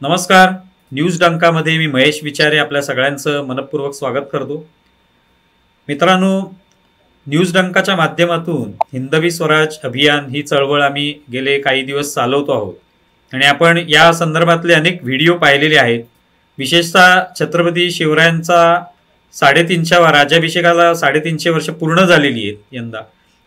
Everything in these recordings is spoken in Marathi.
नमस्कार. न्यूज डंकामध्ये मी महेश विचारे आपल्या सगळ्यांचं मनपूर्वक स्वागत करतो. मित्रांनो, न्यूज डंकाच्या माध्यमातून हिंदवी स्वराज अभियान ही चळवळ आम्ही गेले काही दिवस चालवतो आहोत आणि आपण या संदर्भातले अनेक व्हिडिओ पाहिलेले आहेत. विशेषतः छत्रपती शिवरायांचा 350 राज्याभिषेकाला 350 वर्ष पूर्ण झालेली आहेत यंदा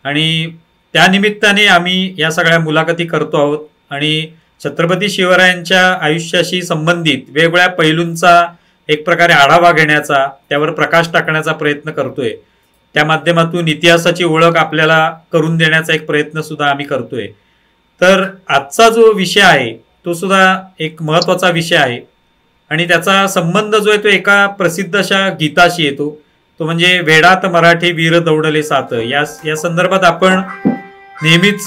आणि त्यानिमित्ताने आम्ही या सगळ्या मुलाखती करतो आहोत आणि छत्रपती शिवरायांच्या आयुष्याशी संबंधित वेगवेगळ्या पैलूंचा एक प्रकारे आढावा घेण्याचा, त्यावर प्रकाश टाकण्याचा प्रयत्न करतोय. त्या माध्यमातून इतिहासाची ओळख आपल्याला करून देण्याचा एक प्रयत्न सुद्धा आम्ही करतोय. तर आजचा जो विषय आहे तो सुद्धा एक महत्त्वाचा विषय आहे आणि त्याचा संबंध जो आहे तो एका प्रसिद्ध अशा गीताशी येतो. तो म्हणजे वेडात मराठे वीर दौडले सात. या संदर्भात आपण नेहमीच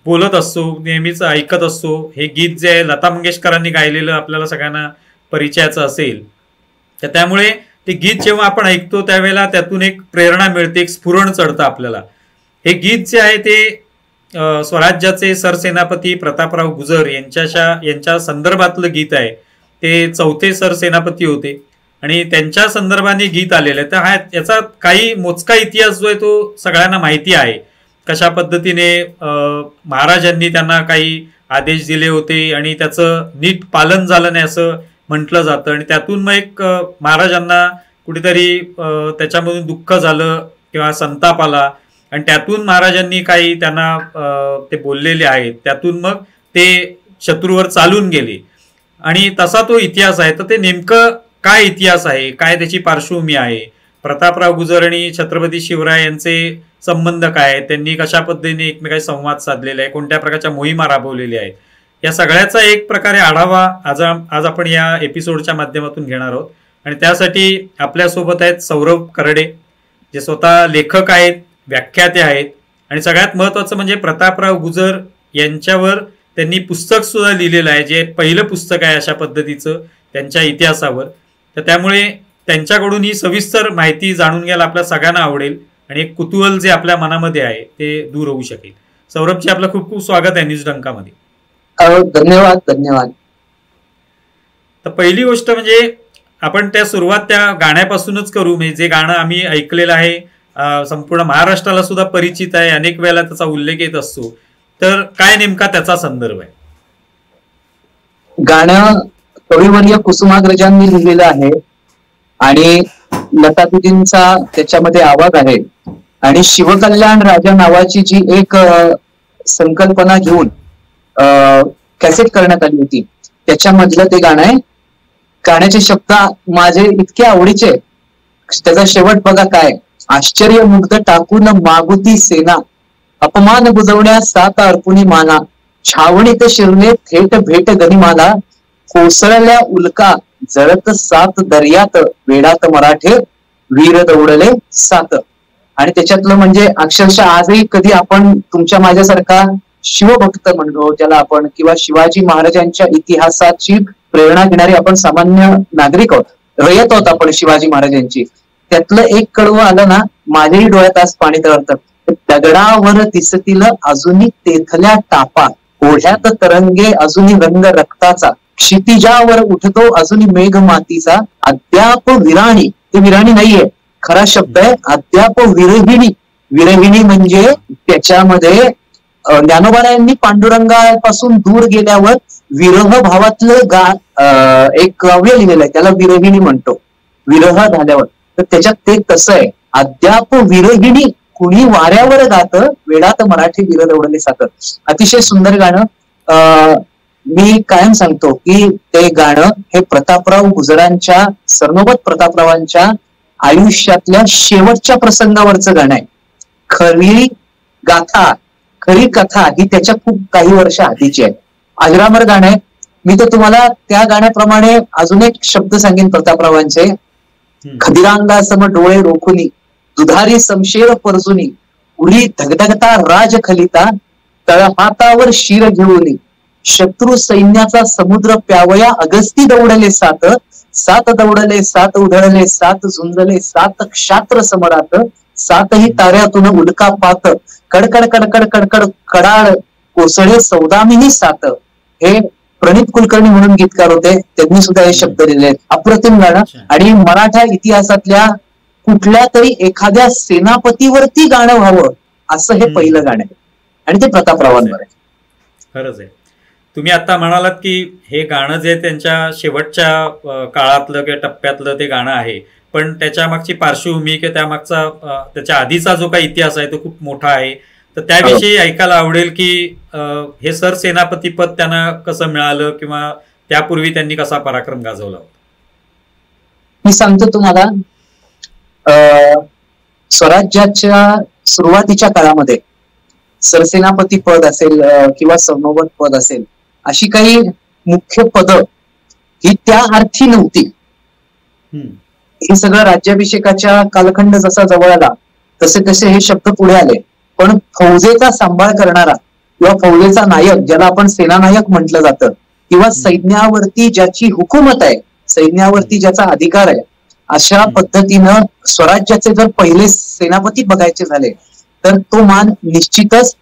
बोलत असतो, नेहमीच ऐकत असतो. हे गीत जे आहे लता मंगेशकरांनी गायलेलं आपल्याला सगळ्यांना परिचयाचं असेल. तर त्यामुळे ते गीत जेव्हा आपण ऐकतो त्यावेळेला त्यातून एक प्रेरणा मिळते, एक स्फुरण चढतं आपल्याला. हे गीत जे आहे ते स्वराज्याचे सरसेनापती प्रतापराव गुजर यांच्या संदर्भातलं गीत आहे. ते चौथे सरसेनापती होते आणि त्यांच्या संदर्भाने गीत आलेलं आहे. तर याचा काही मोजका इतिहास जो आहे तो सगळ्यांना माहिती आहे. कशा पद्धतीने महाराजांनी त्यांना काही आदेश दिले होते आणि त्याचं नीट पालन झालं नाही असं म्हटलं जातं आणि त्यातून मग एक महाराजांना कुठेतरी त्याच्यामधून दुःख झालं किंवा संताप आला आणि त्यातून महाराजांनी काही त्यांना ते बोललेले आहेत. त्यातून मग ते शत्रूवर चालून गेले आणि तसा तो इतिहास आहे. तर ते नेमकं काय इतिहास आहे, काय त्याची पार्श्वभूमी आहे, प्रतापराव गुजर आणि छत्रपती शिवराय यांचे संबंध काय आहेत, त्यांनी कशा पद्धतीने एकमेकांशी संवाद साधलेला आहे, कोणत्या प्रकारच्या मोहिमा राबवलेल्या आहेत, या सगळ्याचा एक प्रकारे आढावा आज आपण या एपिसोडच्या माध्यमातून घेणार आहोत. आणि त्यासाठी आपल्यासोबत आहेत सौरभ करडे, जे स्वतः लेखक आहेत, व्याख्याते आहेत आणि सगळ्यात महत्त्वाचं म्हणजे प्रतापराव गुजर यांच्यावर त्यांनी पुस्तक सुद्धा लिहिलेलं आहे, जे पहिलं पुस्तक आहे अशा पद्धतीचं त्यांच्या इतिहासावर. तर त्यामुळे त्यांच्याकडून ही सविस्तर माहिती जाणून घ्यायला आपल्या सगळ्यांना आवडेल आणि एक कुतूहल जे आपल्या मनामध्ये आहे ते दूर होऊ शकेल. सौरभजी, आपलं खूप खूप स्वागत आहे न्यूज डंकामध्ये. धन्यवाद धन्यवाद. तर पहिली गोष्ट म्हणजे आपण सुरुवात त्या गाण्यापासूनच करू. म्हणजे जे गाणं आम्ही ऐकलेलं आहे, संपूर्ण महाराष्ट्राला सुद्धा परिचित आहे, अनेक वेळेला त्याचा उल्लेख येत असतो. तर काय नेमका त्याचा संदर्भ आहे? गाणं कविवर्य कुसुमाग्रजांनी लिहिलेलं आहे आणि लतादीदींचा त्याच्यामध्ये आवाज आहे आणि शिवकल्याण राजा नावाची जी एक संकल्पना घेऊन कॅसेट करण्यात आली होती त्याच्यामधलं ते गाणं आहे. गाण्याचे शब्द माझे इतके आवडीचे. त्याचा शेवट बघा काय: आश्चर्य मुग्ध टाकून मागुती सेना, अपमान बुजवण्यास सात अर्पुणी माना, छावणीत शिरले थेट भेट गनिमाला, कोसळल्या उल्का जळत सात दर्यात, वेडात मराठे वीर दौडले सात. आणि त्याच्यातलं म्हणजे अक्षरशः आजही कधी आपण तुमच्या माझ्यासारखा शिवभक्त म्हणतो ज्याला आपण, किंवा शिवाजी महाराजांच्या इतिहासाची प्रेरणा घेणारे आपण सामान्य नागरिक आहोत, रयत आहोत आपण शिवाजी महाराजांची. त्यातलं एक कडवं आलं ना, माझ्याही डोळ्यात आज पाणी तरळतं. दगडावर दिसतील अजूनही तेथल्या टापा, ओढ्यात तरंगे अजूनही रंग रक्ताचा, क्षितिजावर उठतो अजूनही मेघ मातीचा, अद्याप विराणी. ते विराणी नाहीये, खरा शब्द आहे अद्याप विरहिणी. विरहिणी म्हणजे त्याच्यामध्ये ज्ञानोबारायांनी पांडुरंगापासून दूर गेल्यावर विरह भावातलं एक काव्य लिहिलेलं आहे, त्याला विरहिणी म्हणतो, विरह झाल्यावर. तर त्याच्यात ते तसं आहे, अद्याप विरहिणी कुणी वाऱ्यावर गात, वेडात मराठी वीर दौडले सात. अतिशय सुंदर गाणं. मी कायम सांगतो की ते गाणं हे प्रतापराव गुजरांच्या, सर्वोपत प्रतापरावांच्या आयुष्यातल्या शेवटच्या प्रसंगावरचं गाणं आहे. खरी गाथा, खरी कथा ही त्याच्या खूप काही वर्ष आधीची आहे. अजरामर गाणं आहे. मी तर तुम्हाला त्या गाण्याप्रमाणे अजून एक शब्द सांगेन प्रतापरावांचे: खदिरांगासम डोळे रोखुनी, दुधारी समशेर परजुनी, उरी धगधगता राज खलिता, तळहातावर शिर घेऊनी, शत्रू सैन्याचा समुद्र प्यावया, अगस्ती दौडले सात, सात दौडले सात, उधळले सात, झुंजले सात क्षात्र समरात, सातही ताऱ्यातून उल्का पात, कडकड कडकड कडकड कडाळ कोसळे सौदामिनी सात. हे प्रणित कुलकर्णी म्हणून गीतकार होते, त्यांनी सुद्धा हे शब्द लिहिले आहेत. अप्रतिम गाणं. आणि मराठा इतिहासातल्या कुठल्या तरी एखाद्या सेनापतीवरती गाणं व्हावं असं हे पहिलं गाणं आहे आणि ते प्रतापरावांवर आहे. खरंच आहे. तुम्ही आता म्हणालात की हे गाणं जे त्यांच्या शेवटच्या काळातलं किंवा टप्प्यातलं ते गाणं आहे, पण त्याच्या मागची पार्श्वभूमी किंवा त्यामागचा त्याच्या आधीचा जो काही इतिहास आहे तो खूप मोठा आहे. तर त्याविषयी ऐकायला आवडेल की हे सरसेनापती पद त्यांना कसं मिळालं किंवा त्यापूर्वी त्यांनी कसा पराक्रम गाजवला. मी सांगतो तुम्हाला, स्वराज्याच्या सुरुवातीच्या काळामध्ये सरसेनापती पद असेल किंवा सरनोबत पद असेल, अशी काही मुख्य पद ही त्या अर्थी नव्हती. हे सगळं राज्याभिषेकाच्या कालखंड जसा जवळ आला तसे तसे हे शब्द पुढे आले. पण फौजेचा सांभाळ करणारा किंवा फौजेचा नायक, ज्याला आपण सेनानायक म्हटलं जातं, किंवा सैन्यावरती ज्याची हुकूमत आहे, सैन्यावरती ज्याचा अधिकार आहे, अशा पद्धतीनं स्वराज्याचे जर पहिले सेनापती बघायचे झाले तर तो मान निश्चितच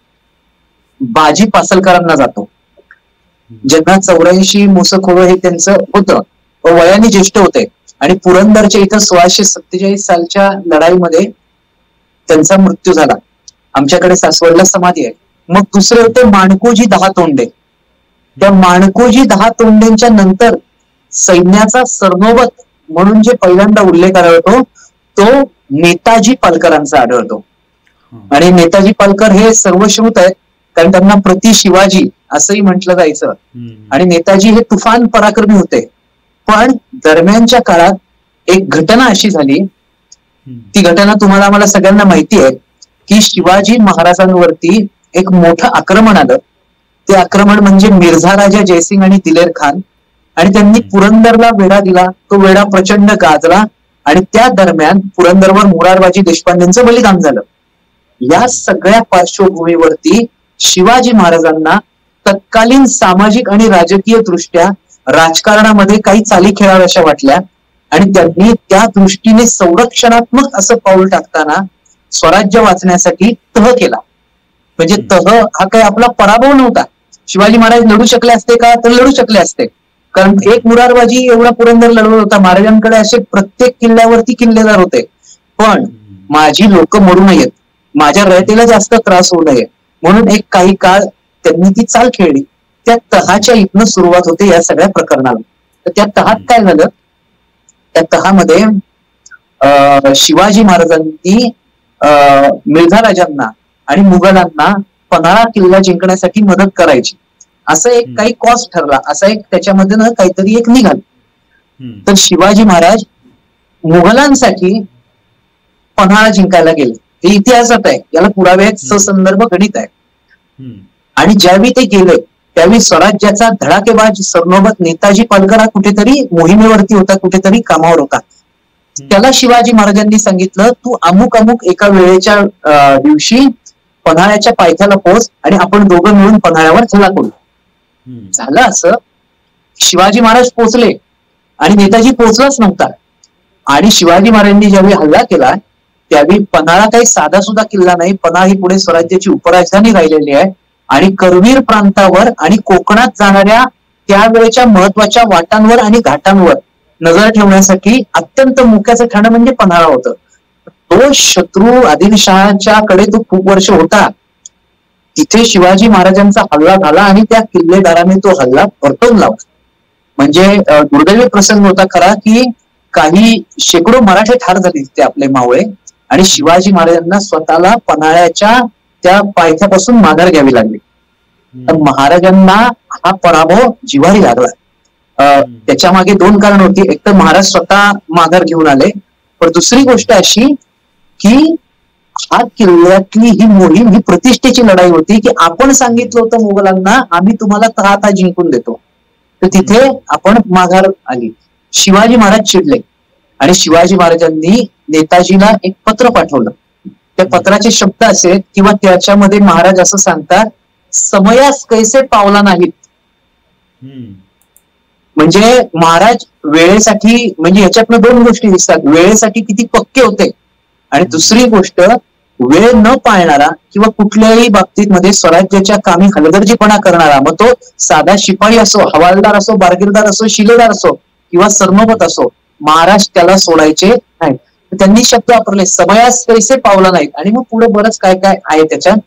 बाजी पासलकरांना जातो, ज्यांना 84 मोसखोर हे त्यांचं होतं, वयाने ज्येष्ठ होते आणि पुरंदरच्या इथं 1647 सालच्या लढाईमध्ये त्यांचा मृत्यू झाला. आमच्याकडे सासवडला समाधी आहे. मग दुसरे होते माणकोजी 10 तोंडे. त्या माणकोजी 10 तोंडेंच्या नंतर सैन्याचा सरनोबत म्हणून जे पहिल्यांदा उल्लेख आढळतो तो नेताजी पालकरांचा आढळतो. आणि नेताजी पालकर हे सर्वश्रुत आहेत, कारण त्यांना प्रति शिवाजी असंही म्हटलं जायचं. आणि नेताजी हे तुफान पराक्रमी होते. पण दरम्यानच्या काळात एक घटना अशी झाली, ती घटना तुम्हाला आम्हाला सगळ्यांना माहिती आहे की शिवाजी महाराजांवरती एक मोठं आक्रमण आलं. ते आक्रमण म्हणजे मिर्झा राजा जयसिंग आणि दिलेर खान, आणि त्यांनी पुरंदरला वेढा दिला. तो वेढा प्रचंड गाजला आणि त्या दरम्यान पुरंदरवर मोरारबाजी देशपांडेंचं बलिदान झालं. या सगळ्या पार्श्वभूमीवरती शिवाजी महाराजांना तत्कालीन सामाजिक आणि राजकीय दृष्ट्या राजकारणामध्ये काही चाली खेळाव्याशा वाटल्या आणि त्यांनी त्या दृष्टीने संरक्षणात्मक असं पाऊल टाकताना स्वराज्य वाचण्यासाठी तह केला. म्हणजे तह हा काही आपला पराभव नव्हता. शिवाजी महाराज लढू शकले असते का, तर लढू शकले असते, कारण एक मुरारबाजी एवढा पुरंदर लढवत होता. महाराजांकडे असे प्रत्येक किल्ल्यावरती किल्लेदार होते. पण माझी लोक मरू नयेत, माझ्या रयतेला जास्त त्रास होऊ नये म्हणून एक काही काळ त्यांनी ती चाल खेळली. त्या तहाच्या इथनं सुरुवात होते या सगळ्या प्रकरणाला. तर त्या तहात काय झालं, त्या तहामध्ये शिवाजी महाराजांनी मिर्झा राजांना आणि मुघलांना पन्हाळा किल्ला जिंकण्यासाठी मदत करायची, असं एक काही कॉस्ट ठरला, असा एक त्याच्यामध्ये ना काहीतरी एक निघाल. तर शिवाजी महाराज मुघलांसाठी पन्हाळा जिंकायला गेले. हे इतिहासात आहे, याला पुरावे आहेत, ससंदर्भ गणित आहे. आणि ज्यावेळी ते गेले त्यावेळी स्वराज्याचा धडाकेबाज सरनोबत नेताजी पालकर हा कुठेतरी मोहिमेवरती होता, कुठेतरी कामावर होता. त्याला शिवाजी महाराजांनी सांगितलं, तू अमुक अमुक एका वेळेच्या दिवशी पन्हाळ्याच्या पायथ्याला पोहोच आणि आपण दोघं मिळून पन्हाळ्यावर हल्ला करू. झालं असं, शिवाजी महाराज पोहोचले आणि नेताजी पोहोचलाच नव्हता. आणि शिवाजी महाराजांनी ज्यावेळी हल्ला केला त्यावेळी पन्हाळा काही साधा सुद्धा किल्ला नाही. पन्हाळा ही पुढे स्वराज्याची उपराजधानी राहिलेली आहे आणि करवीर प्रांतावर आणि कोकणात जाणाऱ्या त्यावेळेच्या महत्वाच्या वाटांवर आणि घाटांवर नजर ठेवण्यासाठी अत्यंत मुख्याचं ठाणं म्हणजे पन्हाळा होतं. तो शत्रू आदिलशहाच्या कडे तो खूप वर्ष होता. तिथे शिवाजी महाराजांचा हल्ला झाला आणि त्या किल्लेदाराने तो हल्ला परतवून लावला. म्हणजे दुर्दैवी प्रसंग होता खरा की काही शेकडो मराठे ठार झाले ते आपले मावळे, आणि शिवाजी महाराजांना स्वतःला पन्हाळ्याच्या त्या पायथ्यापासून माघार घ्यावी लागली. तर महाराजांना हा पराभव जिव्हारी लागला. त्याच्या मागे 2 कारण होती. एक तर महाराज स्वतः माघार घेऊन आले, पण दुसरी गोष्ट अशी की हा किल्ल्यातली ही मोहीम ही प्रतिष्ठेची लढाई होती की आपण सांगितलं होतं मुघलांना आम्ही तुम्हाला तहाता जिंकून देतो, तर तिथे आपण माघार आली. शिवाजी महाराज चिडले आणि शिवाजी महाराजांनी नेताजीला एक पत्र पाठवलं. त्या पत्राचे शब्द असे किंवा त्याच्यामध्ये महाराज असं सांगतात, समयास कैसे पावला नाहीत. म्हणजे महाराज वेळेसाठी, म्हणजे ह्याच्यातनं 2 गोष्टी दिसतात, वेळेसाठी किती पक्के होते आणि दुसरी गोष्ट वेळ न पाळणारा किंवा कुठल्याही बाबतीत स्वराज्याच्या कामी हलगर्जीपणा करणारा, मग तो साधा शिपाई असो, हवालदार असो, बारगिरदार असो, शिलेदार असो किंवा सरनोबत असो, महाराज त्याला सोडायचे नाही. त्यांनी शब्द वापरले, समयास पैसे पावला नाहीत. आणि मग पुढे बरंच काय काय आहे त्याच्यात.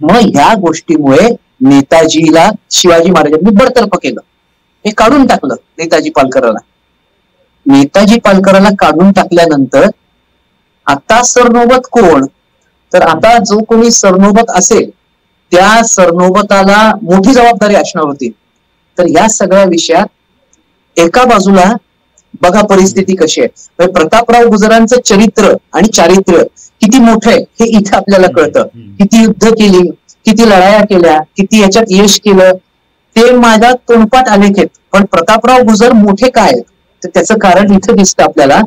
मग ह्या गोष्टीमुळे नेताजीला शिवाजी महाराजांनी बडतर्फ केलं, हे काढून टाकलं नेताजी पालकराला. नेताजी पालकराला काढून टाकल्यानंतर आता सरनोबत कोण? तर आता जो कोणी सरनोबत असेल त्या सरनोबताला मोठी जबाबदारी असणार होती. तर या सगळ्या विषयात एका बाजूला बघा परिस्थिती कशी आहे. प्रतापराव गुजरांचं चरित्र आणि चारित्र्य किती मोठं आहे हे इथे आपल्याला कळतं. किती युद्ध केली, किती लढाया केल्या, किती याच्यात यश केलं, ते माझ्या तोंडपाठ आलेख आहेत. पण प्रतापराव गुजर मोठे काय, तर त्याचं कारण इथं दिसतं आपल्याला.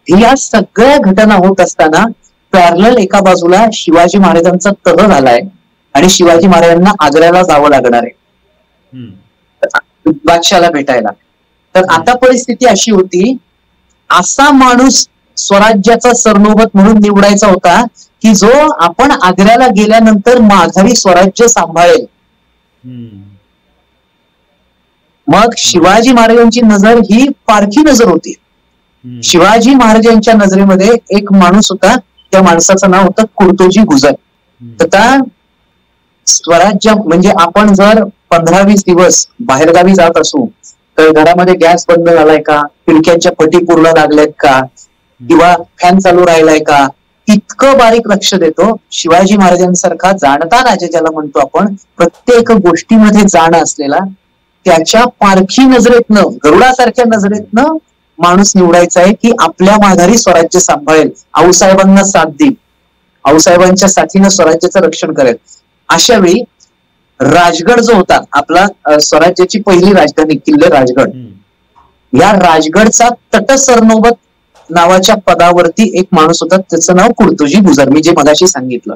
या सगळ्या घटना होत असताना पॅरलल एका बाजूला शिवाजी महाराजांचा तह झालाय आणि शिवाजी महाराजांना आग्र्याला जावं लागणार आहे बादशाला भेटायला. तर आता परिस्थिती अशी होती, असा माणूस स्वराज्याचा सरनोबत म्हणून निवडायचा होता की जो आपण आग्र्याला गेल्यानंतर माघारी स्वराज्य सांभाळेल. मग शिवाजी महाराजांची नजर ही पारखी नजर होती. शिवाजी महाराजांच्या नजरेमध्ये एक माणूस होता, त्या माणसाचं नाव होतं कुर्तोजी गुजर. तर स्वराज्य म्हणजे आपण जर 15-20 दिवस बाहेरगावी जात असू तर घरामध्ये गॅस बंद झालाय का, खिडक्यांच्या पटी पूर्ण लागल्यात का, किंवा फॅन चालू राहिलाय का, इतकं बारीक लक्ष देतो. शिवाजी महाराजांसारखा जाणता राजा ज्याला म्हणतो आपण, प्रत्येक गोष्टीमध्ये जाणं असलेला, त्याच्या पारखी नजरेतनं, गरुडासारख्या नजरेतनं माणूस निवडायचा आहे की आपल्या माघारी स्वराज्य सांभाळेल, आऊसाहेबांना साथ देईल, आऊसाहेबांच्या साथीनं स्वराज्याचं रक्षण करेल. अशा वेळी राजगड जो होता आपला स्वराज्याची पहिली राजधानी, किल्ले राजगड, या राजगडचा तट सरनोबत नावाच्या पदावरती एक माणूस होता, त्याचं नाव कुर्तोजी गुजर, मी जे मगाशी सांगितलं.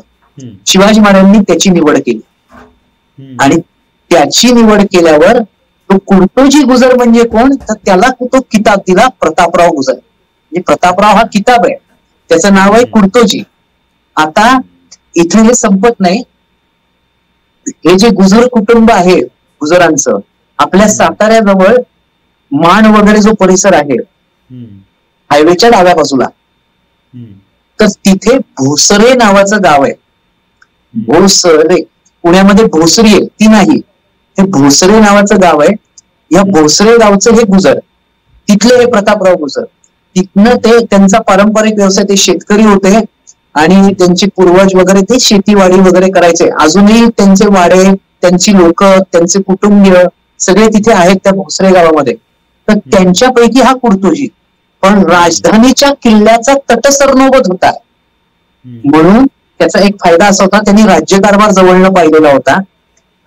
शिवाजी महाराजांनी त्याची निवड केली आणि त्याची निवड केल्यावर तो कुर्तोजी गुजर म्हणजे कोण, तर त्याला तो किताब दिला प्रतापराव गुजर. म्हणजे प्रतापराव हा किताब आहे, त्याचं नाव आहे कुर्तोजी. आता इथे हे संपत नाही. हे जे गुजर कुटुंब आहे गुजरांचं, आपल्या साताऱ्याजवळ मान वगैरे जो परिसर आहे हायवेच्या डाव्या बाजूला, तर तिथे भोसरे नावाचं गाव आहे. भोसरे, पुण्यामध्ये भोसरी आहे ती नाही, हे भोसरे नावाचं गाव आहे. या भोसरे गावचं हे गुजर, तिथले हे प्रतापराव गुजर. तिथनं ते त्यांचा पारंपरिक व्यवसाय, ते शेतकरी होते आणि त्यांचे पूर्वज वगैरे ते शेतीवाडी वगैरे करायचे. अजूनही त्यांचे वाडे, त्यांची लोक, त्यांचे कुटुंबीय सगळे तिथे आहेत त्या भोसरे गावामध्ये. तर त्यांच्यापैकी हा कुर्तोजी, पण राजधानीच्या किल्ल्याचा तट सरनोबत होता. म्हणून त्याचा एक फायदा असा होता, त्यांनी राज्यकारभार जवळनं पाहिलेला होता.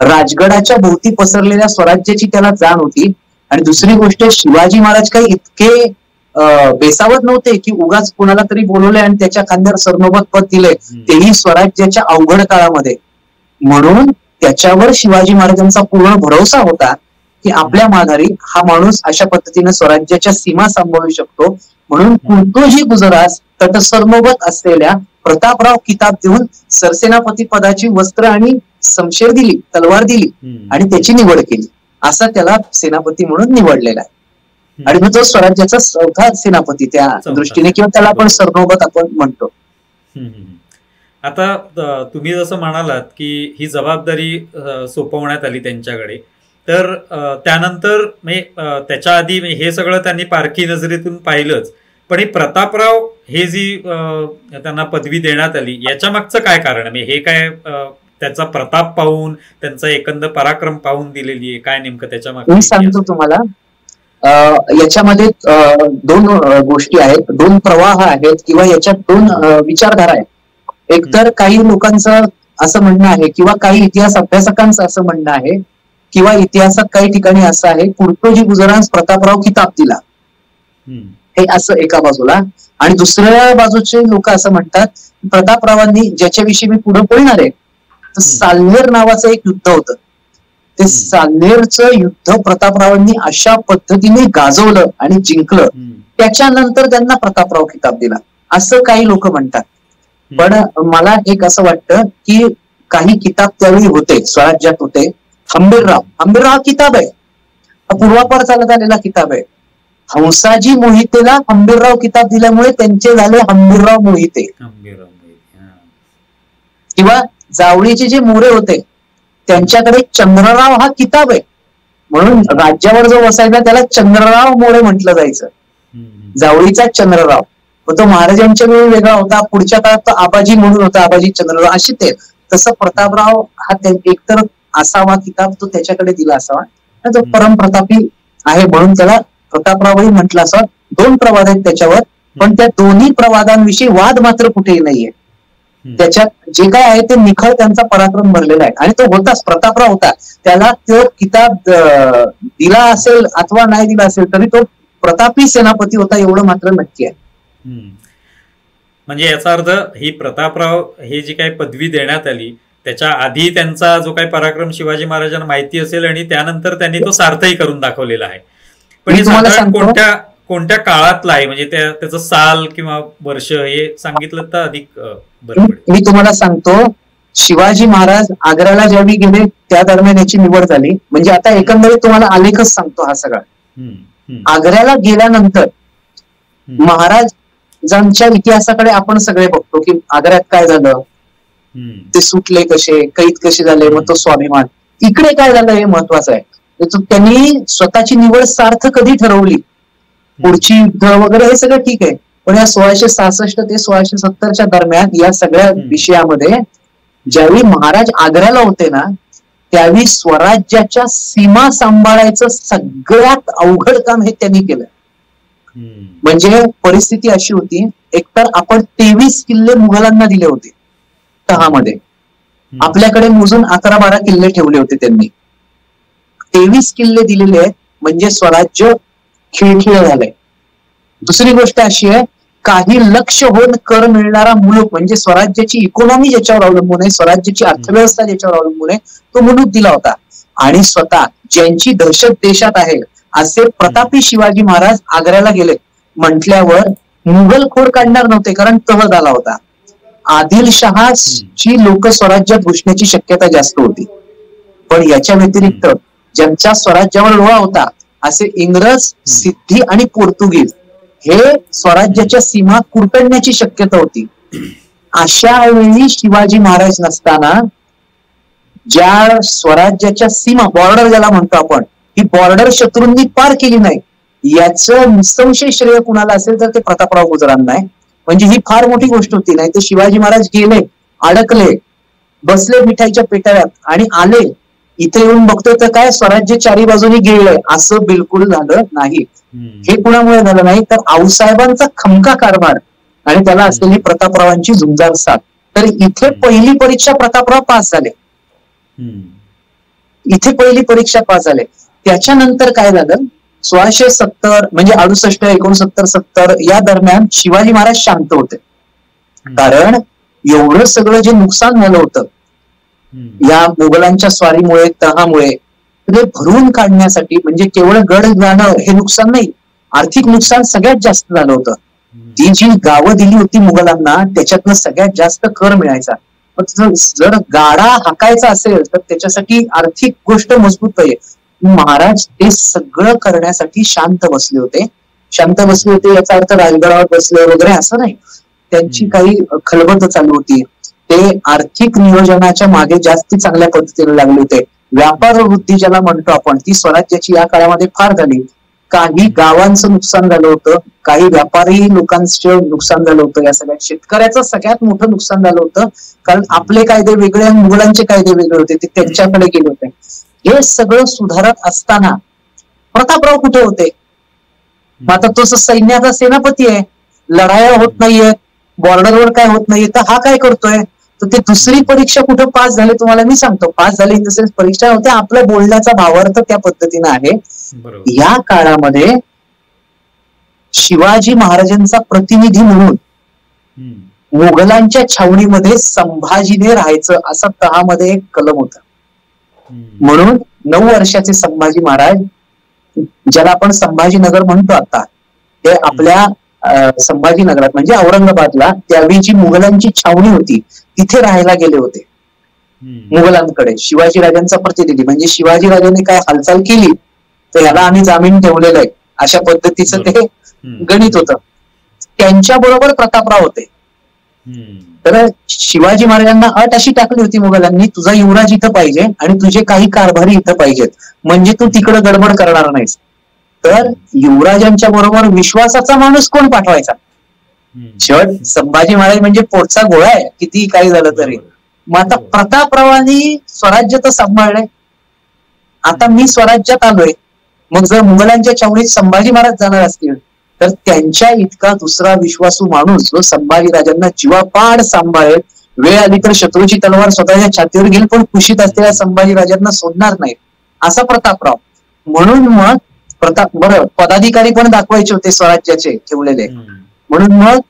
राजगडाच्या भोवती पसरलेल्या स्वराज्याची त्याला जाण होती. आणि दुसरी गोष्ट, शिवाजी महाराज काही इतके बेसावत नव्हते की उगाच कुणाला तरी बोलवले आणि त्याच्या खांद्यावर सरनोबत पद दिले, तेही स्वराज्याच्या अवघड काळामध्ये. म्हणून त्याच्यावर शिवाजी महाराजांचा पूर्ण भरोसा होता की आपल्या माघारी हा माणूस अशा पद्धतीने स्वराज्याच्या सीमा सांभाळू शकतो. म्हणून कुर्तोजी गुजरास तट सरनोबत असलेल्या प्रतापराव किताब देऊन सरसेनापती पदाची वस्त्र आणि समशेर दिली, तलवार दिली आणि त्याची निवड केली. असा त्याला सेनापती म्हणून निवडलेला आहे. आणि मग तो स्वराज्याचा चौथा सेनापती त्या दृष्टीने, किंवा त्याला आपण सरनोबत आपण म्हणतो. आता तुम्ही जसं म्हणालात की ही जबाबदारी सोपवण्यात आली त्यांच्याकडे, तर त्यानंतर त्याच्या आधी हे सगळं त्यांनी पारखी नजरेतून पाहिलंच, पण हे प्रतापराव हे जी त्यांना पदवी देण्यात आली याच्या मागचं काय कारण आहे? हे काय त्याचा प्रताप पाहून, त्यांचा एकंदर पराक्रम पाहून दिलेली आहे, काय नेमकं त्याच्या मागे? मी सांगतो तुम्हाला. याच्यामध्ये दोन गोष्टी आहेत, दोन प्रवाह आहेत, किंवा याच्यात दोन विचारधारा आहेत. एकतर काही लोकांचं असं म्हणणं आहे, किंवा काही इतिहास अभ्यासकांचं असं म्हणणं आहे, किंवा इतिहासात काही ठिकाणी असं आहे, कुर्तोजी गुजरांस प्रतापराव किताब दिला, हे असं एका बाजूला. आणि दुसऱ्या बाजूचे लोक असं म्हणतात, प्रतापरावांनी, ज्याच्याविषयी मी पुढे बोलणार आहे, तर साल्हेर नावाचं एक युद्ध होतं, ते साल्हेरचं युद्ध प्रतापरावांनी अशा पद्धतीने गाजवलं आणि जिंकलं, त्याच्यानंतर त्यांना प्रतापराव किताब दिला, असं काही लोक म्हणतात. पण मला एक असं वाटतं की काही किताब त्यावेळी होते, स्वराज्यात होते. हंबीरराव किताब आहे, पूर्वापार चालत आलेला किताब आहे. हंसाजी मोहितेला हंबीरराव किताब दिल्यामुळे त्यांचे झाले हंबीरराव मोहिते. किंवा जावळीचे जे मोरे होते त्यांच्याकडे चंद्रराव हा किताब आहे, म्हणून राज्यावर जो बसायचा त्याला चंद्रराव मोरे म्हटलं जायचं. जावळीचा चंद्रराव. तो महाराजांच्या वेळी वेगळा होता, पुढच्या काळात तो आबाजी म्हणून होता, आबाजी चंद्रराव असे ते. तसं प्रतापराव हा एकतर असावा किताब, तो त्याच्याकडे दिला असावा. तो परमप्रतापी आहे म्हणून त्याला प्रतापरावही म्हटलं असावं. 2 प्रवाद आहेत त्याच्यावर, पण त्या दोन्ही प्रवादांविषयी वाद मात्र कुठेही नाहीये. त्याच्यात जे काय आहे ते निखळ त्यांचा पराक्रम भरलेला आहे. आणि तो होताच, प्रतापराव होता. त्याला तो किताब दिला असेल अथवा नाही दिला असेल तरी तो प्रतापी सेनापती होता, एवढं मात्र नक्की आहे. म्हणजे याचा अर्थ ही प्रतापराव हे जी काही पदवी देण्यात आली त्याच्या आधी त्यांचा जो काही पराक्रम शिवाजी महाराजांना माहिती असेल आणि त्यानंतर त्यांनी तो सार्थही करून दाखवलेला आहे. पण हे साधारण कोणत्या काळातला आहे, म्हणजे त्याचं साल किंवा वर्ष हे सांगितलं तर अधिक बरं पडेल. मी तुम्हाला सांगतो, शिवाजी महाराज आग्र्याला ज्यावेळी गेले त्या दरम्यान याची निवड झाली. म्हणजे आता एकंदरीत तुम्हाला आलेखच सांगतो हा सगळा. आग्र्याला गेल्यानंतर महाराजांच्या इतिहासाकडे आपण सगळे बघतो की आग्र्यात काय झालं, ते सुटले कसे, कैद कसे झाले, मग तो स्वाभिमान. इकडे काय झालं हे महत्वाचं आहे. त्यांनी स्वतःची निवड सार्थ कधी ठरवली, पुढची युद्ध वगैरे हे सगळं ठीक आहे, पण या 1666 ते 1670च्या दरम्यान या सगळ्या विषयामध्ये ज्यावेळी महाराज आग्र्याला होते ना, त्यावेळी स्वराज्याच्या सीमा सांभाळायचं सगळ्यात अवघड काम हे त्यांनी केलं. म्हणजे परिस्थिती अशी होती, एकतर आपण 23 किल्ले मुघलांना दिले होते तहामध्ये, आपल्याकडे मोजून 11-12 किल्ले ठेवले होते त्यांनी. 23 किल्ले दिलेले आहेत म्हणजे स्वराज्य खिळखिळ झालंय. दुसरी गोष्ट अशी आहे, काही लक्ष होऊन कर मिळणारा मुलूक म्हणजे स्वराज्याची इकॉनॉमी ज्याच्यावर अवलंबून आहे, स्वराज्याची अर्थव्यवस्था ज्याच्यावर अवलंबून आहे, तो मुलूक दिला होता. आणि स्वतः ज्यांची दहशत देशात आहे असे प्रतापी शिवाजी महाराज आग्र्याला गेले म्हटल्यावर मुघल खोड काढणार नव्हते, कारण तह झाला होता. आदिलशहाची लोक स्वराज्यात घुसण्याची शक्यता जास्त होती. पण याच्या व्यतिरिक्त ज्यांच्या स्वराज्यावर लोळा होता असे इंग्रज, सिद्धी आणि पोर्तुगीज हे स्वराज्याच्या सीमा कुरतडण्याची शक्यता होती. अशा वेळी शिवाजी महाराज नसताना ज्या स्वराज्याच्या सीमा, बॉर्डर ज्याला म्हणतो आपण, ही बॉर्डर शत्रूंनी पार केली नाही, याचं निसंशय श्रेय कुणाला असेल तर ते प्रतापराव गुजरांना आहे. म्हणजे ही फार मोठी गोष्ट होती. नाही तर शिवाजी महाराज गेले, अडकले, बसले मिठाईच्या पेटाव्यात आणि आले, इथे येऊन बघतोय तर काय स्वराज्य चारी बाजूनी गिळलंय, असं बिलकुल झालं नाही. हे कुणामुळे झालं नाही तर आऊसाहेबांचा खमका कारभार आणि त्याला असलेली प्रतापरावांची झुंजार साथ. तर इथे पहिली परीक्षा प्रतापराव पास झाले, इथे पहिली परीक्षा पास झाले. त्याच्यानंतर काय झालं, 1670 म्हणजे 68, 69, 70 या दरम्यान शिवाजी महाराज शांत होते. कारण एवढं सगळं जे नुकसान झालं होतं या मुघलांच्या स्वारीमुळे, तहामुळे, ते भरून काढण्यासाठी, म्हणजे केवळ गड जाणं हे नुकसान नाही, आर्थिक नुकसान सगळ्यात जास्त झालं होतं. ती जी गावं दिली होती मुघलांना त्याच्यातनं सगळ्यात जास्त कर मिळायचा. जर गाडा हाकायचा असेल तर त्याच्यासाठी आर्थिक गोष्ट मजबूत पाहिजे. महाराज ते सगळं करण्यासाठी शांत बसले होते. शांत बसले होते याचा अर्थ राजगडावर बसले वगैरे असं नाही, त्यांची काही खलबत चालू होती. ते आर्थिक नियोजनाच्या मागे जास्ती चांगल्या पद्धतीने लागले होते. व्यापार वृद्धी ज्याला म्हणतो आपण, ती स्वराज्याची या काळामध्ये फार झाली. काही गावांचं नुकसान झालं होतं, काही व्यापारी लोकांचं नुकसान झालं होतं, या सगळ्या शेतकऱ्याचं सगळ्यात मोठं नुकसान झालं होतं. कारण आपले कायदे वेगळे आणि मुघलांचे कायदे वेगळे होते, ते त्यांच्याकडे गेले होते. हे सगळं सुधारत असताना प्रतापराव कुठे होते? आता तो सैन्याचा सेनापती आहे, लढाया होत नाहीयेत, बॉर्डरवर काय होत नाहीये, तर हा काय करतोय? तर ते दुसरी परीक्षा कुठं पास झाले तुम्हाला मी सांगतो. पास झाले इन द सेन्स परीक्षा होत्या, आपल्या बोलण्याचा भावार्थ त्या पद्धतीने आहे. या काळामध्ये शिवाजी महाराजांचा प्रतिनिधी म्हणून मुघलांच्या छावणीमध्ये संभाजीने राहायचं असा तहामध्ये एक कलम होता. म्हणून 9 वर्षाचे संभाजी महाराज, ज्याला आपण संभाजीनगर म्हणतो आता, ते आपल्या संभाजीनगरात म्हणजे औरंगाबादला त्यावेळी जी मुघलांची छावणी होती तिथे राहायला गेले होते. मुघलांकडे शिवाजीराजांचा प्रतिनिधी म्हणजे शिवाजीराजांनी काय हालचाल केली तर याला आम्ही जामीन ठेवलेला आहे अशा पद्धतीचं ते गणित होतं. त्यांच्या बरोबर प्रतापराव होते. तर शिवाजी महाराजांना अट अशी टाकली होती मुघलांनी, तुझा युवराज इथं पाहिजे आणि तुझे काही कारभारी इथं पाहिजेत म्हणजे तू तिकडे गडबड करणार नाहीस. तर युवराजांच्या बरोबर विश्वासाचा माणूस कोण पाठवायचा? शेवट संभाजी महाराज म्हणजे पोटचा गोळा आहे किती काही झालं तरी. मग आता प्रतापरावांनी स्वराज्य तर सांभाळलंय, आता मी स्वराज्यात आलोय. मग जर मुघलांच्या छावणीत संभाजी महाराज जाणार असतील तर त्यांच्या इतका दुसरा विश्वासू माणूस जो संभाजीराजांना जीवापाड सांभाळेल, वेळ आली तर शत्रूची तलवार स्वतःच्या छातीवर घेईल पण कुशीत असलेल्या संभाजीराजांना सोडणार नाही असा प्रतापराव. म्हणून मग बरं पदाधिकारी पण दाखवायचे होते स्वराज्याचे ठेवलेले, म्हणून मग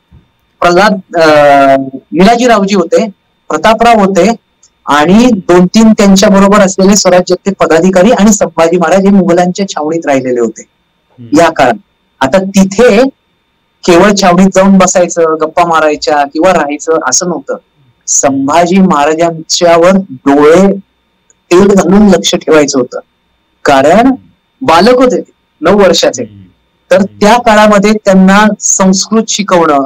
निलाजीरावजी होते, प्रतापराव होते आणि 2-3 त्यांच्या बरोबर असलेले स्वराज्याचे पदाधिकारी आणि संभाजी महाराज हे मुघलांच्या छावणीत राहिलेले होते या काळात. आता तिथे केवळ छावणीत जाऊन बसायचं, गप्पा मारायच्या किंवा राहायचं असं नव्हतं. संभाजी महाराजांच्यावर डोळे तेल घालून लक्ष ठेवायचं होतं, कारण बालक होते 9 वर्षाचे. तर त्या काळामध्ये त्यांना संस्कृत शिकवणं,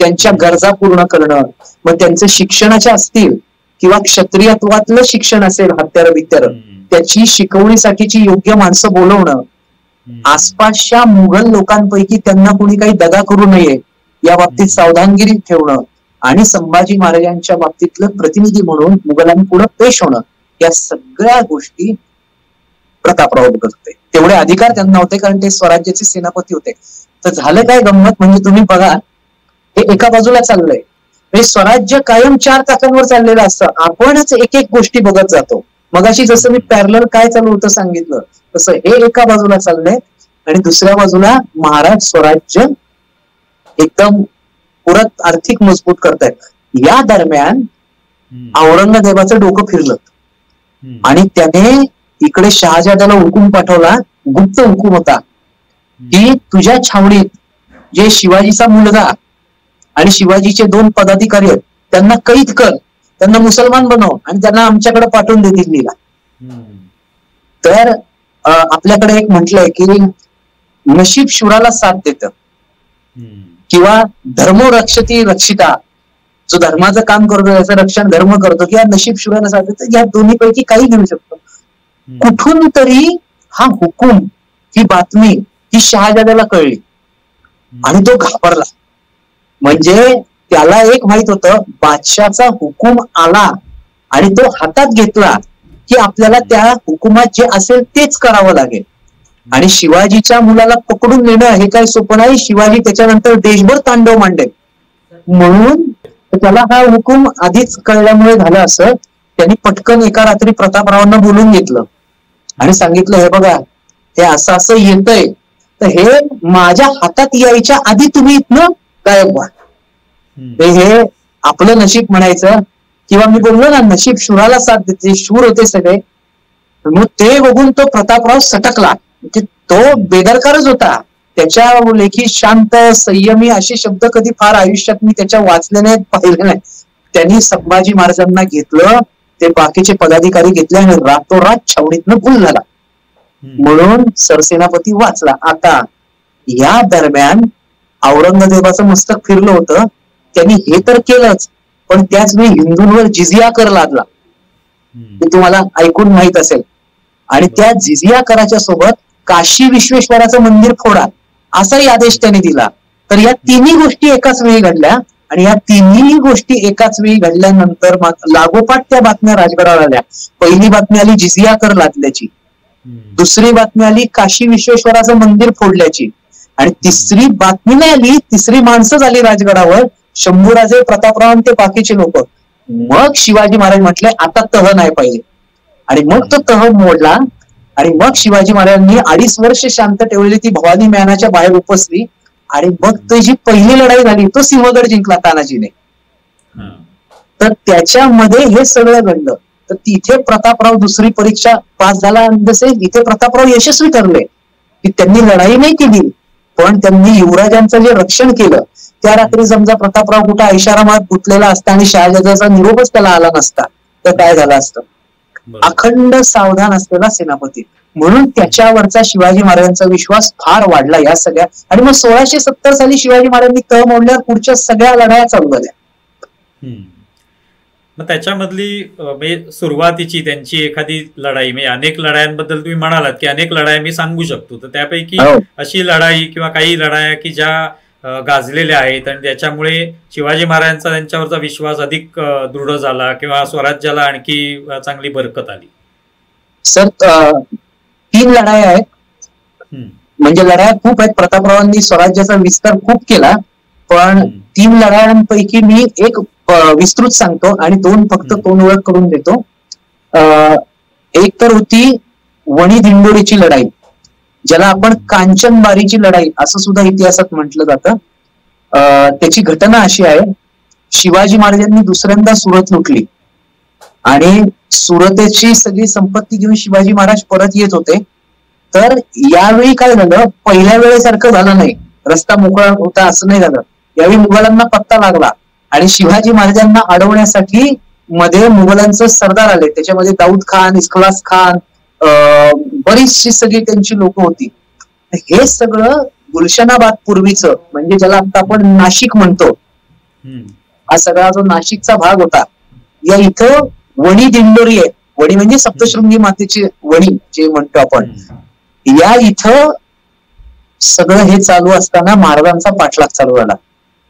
त्यांच्या गरजा पूर्ण करणं, मग त्यांचे शिक्षणाच्या असतील किंवा क्षत्रियत्वातलं शिक्षण असेल हत्यार बित्यार त्याची शिकवणीसाठीची योग्य माणसं बोलवणं, आसपासच्या मुघल लोकांपैकी त्यांना कोणी काही दगा करू नये या बाबतीत सावधानगिरी ठेवणं आणि संभाजी महाराजांच्या बाबतीतलं प्रतिनिधी म्हणून मुघलांपुढे पेश होणं, या सगळ्या गोष्टी प्रतापराव बघत होते. तेवढे अधिकार त्यांना होते कारण ते स्वराज्याचे सेनापती होते. तर झालं काय गंमत म्हणजे तुम्ही बघा, हे एका बाजूला चाललंय म्हणजे स्वराज्य कायम 4 चाकांवर चाललेलं असतं, आपणच एक एक गोष्टी बघत जातो. मगाशी जसं मी पॅरलल काय चालू होतं सांगितलं तसं हे एका बाजूला चाललंय आणि दुसऱ्या बाजूला महाराज स्वराज्य एकदम परत आर्थिक मजबूत करतायत. या दरम्यान औरंगजेबाचं डोकं फिरलं आणि त्याने इकडे शहाजाद्याला हुकूम पाठवला, गुप्त हुकूम होता की तुझ्या छावणीत जे शिवाजीचा मुलगा आणि शिवाजीचे 2 पदाधिकारी आहेत त्यांना कैद कर, त्यांना मुसलमान बनव आणि त्यांना आमच्याकडे पाठवून दे दिल्लीला. तर आपल्याकडे एक म्हटलंय की नशीब शूराला साथ देतं किंवा धर्मो रक्षती रक्षिता, जो धर्माचं काम करतो याचं रक्षण धर्म करतो किंवा नशीब शूराला साथ देतं, या दोन्हीपैकी काही घेऊ शकतो. कुठून तरी हा हुकूम, ही बातमी ही शहाजाद्याला कळली आणि तो घाबरला. म्हणजे त्याला एक माहित होतं बादशाचा हुकूम आला आणि तो हातात घेतला की आपल्याला त्या हुकुमात जे असेल तेच करावं लागेल. आणि शिवाजीच्या मुलाला पकडून नेणं हे काही सोपं नाही. शिवाजी त्याच्यानंतर देशभर तांडव मांडेल, म्हणून त्याला हा हुकूम आधीच कळल्यामुळे झालं असं. त्यांनी पटकन एका रात्री प्रतापरावांना बोलून घेतलं आणि सांगितलं, हे बघा हे असं असं येतंय, तर हे माझ्या हातात यायच्या आधी तुम्ही इथनं गायब व्हा. हे आपलं नशीब म्हणायचं किंवा मी बोललो ना नशीब शूराला साथ देते, शूर होते सगळे. मग ते बघून तो प्रतापराव सटकला. तो बेदरकारच होता. त्याच्या लेखी शांत संयमी असे शब्द कधी फार आयुष्यात मी त्याच्या वाचले नाहीत, पाहिले नाही. त्यांनी संभाजी महाराजांना घेतलं, ते बाकीचे पदाधिकारी घेतले आणि रातोरात छावणीतनं गुल झाला. म्हणून सरसेनापती वाचला. आता या दरम्यान औरंगजेबाचं मस्तक फिरलं होतं. त्यांनी हे तर केलंच, पण त्याच वेळी हिंदूंवर जिझिया कर लादला, हे तुम्हाला ऐकून माहित असेल. आणि त्या जिझिया कराच्या सोबत काशी विश्वेश्वराचं मंदिर फोडा असाही आदेश त्यांनी दिला. तर या तिन्ही गोष्टी एकाच वेळी घडल्या आणि या तिन्ही गोष्टी एकाच वेळी घडल्यानंतर लागोपाठ त्या बातम्या राजगडावर आल्या. पहिली बातमी आली जिझिया कर लादल्याची, दुसरी बातमी आली काशी विश्वेश्वराचं मंदिर फोडल्याची आणि तिसरी बातमी नाही आली, तिसरी माणसं झाली राजगडावर, शंभूराजे, प्रतापराव ते बाकीचे लोक. मग शिवाजी महाराज म्हटले आता तह नाही पाहिजे आणि मग तो तह मोडला आणि मग शिवाजी महाराजांनी 2.5 वर्ष शांत ठेवलेली ती भवानी मैदानाच्या बाहेर उपसली आणि मग ती जी पहिली लढाई झाली तो सिंहगड जिंकला तानाजीने. तर त्याच्यामध्ये हे सगळं घडलं. तर तिथे प्रतापराव दुसरी परीक्षा पास झाला आणि जसे इथे प्रतापराव यशस्वी ठरले की त्यांनी लढाई नाही केली पण त्यांनी युवराजांचं जे रक्षण केलं, त्या रात्री समजा प्रतापराव कुठे ऐशारामात गुंतलेला असता आणि शहाजाचा निरोपच त्याला आला नसता तर काय झालं असतं. अखंड सावधान असलेला सेनापती, म्हणून त्याच्यावरचा शिवाजी महाराजांचा विश्वास फार वाढला या सगळ्या. आणि मग 1670 साली शिवाजी महाराजांनी तह मोडल्यावर पुढच्या सगळ्या लढाया चालू झाल्या. मग त्याच्यामधली सुरुवातीची त्यांची एखादी लढाई, म्हणजे अनेक लढायांबद्दल तुम्ही म्हणालात की अनेक लढाया मी सांगू शकतो, तर त्यापैकी अशी लढाई किंवा काही लढाया की ज्या गाजलेल्या आहेत आणि त्याच्यामुळे शिवाजी महाराजांचा त्यांच्यावरचा विश्वास अधिक दृढ झाला किंवा स्वराज्याला आणखी चांगली बरकत आली? सर 3 लढाया आहेत, म्हणजे लढाया खूप आहेत. प्रतापरावांनी स्वराज्याचा विस्तार खूप केला, पण 3 लढायांपैकी मी एक विस्तृत सांगतो आणि 2 फक्त तोंड ओळख करून देतो. एक तर होती वणी दिंडोरीची लढाई, ज्याला आपण कांचनबारीची लढाई असं सुद्धा इतिहासात म्हटलं जातं. त्याची घटना अशी आहे, शिवाजी महाराजांनी दुसऱ्यांदा सुरत लुटली आणि सुरतेची सगळी संपत्ती घेऊन शिवाजी महाराज परत येत होते. तर यावेळी काय झालं, पहिल्या वेळेसारखं झालं नाही, रस्ता मोकळा होता असं नाही झालं. यावेळी मुघलांना पत्ता लागला आणि शिवाजी महाराजांना अडवण्यासाठी मध्ये मुघलांचं सरदार आले, त्याच्यामध्ये दाऊद खान, इस्खलास खान, बरीचशी सगळी त्यांची लोक होती. हे सगळं गुलशनाबाद पूर्वीचं, म्हणजे ज्याला आता आपण नाशिक म्हणतो, हा सगळा जो नाशिकचा भाग होता, या इथं वणी दिंडोरी आहे. वणी म्हणजे सप्तशृंगी मातेची वणी जे म्हणतो आपण. या इथं सगळं हे चालू असताना महाराजांचा पाठलाग चालू झाला.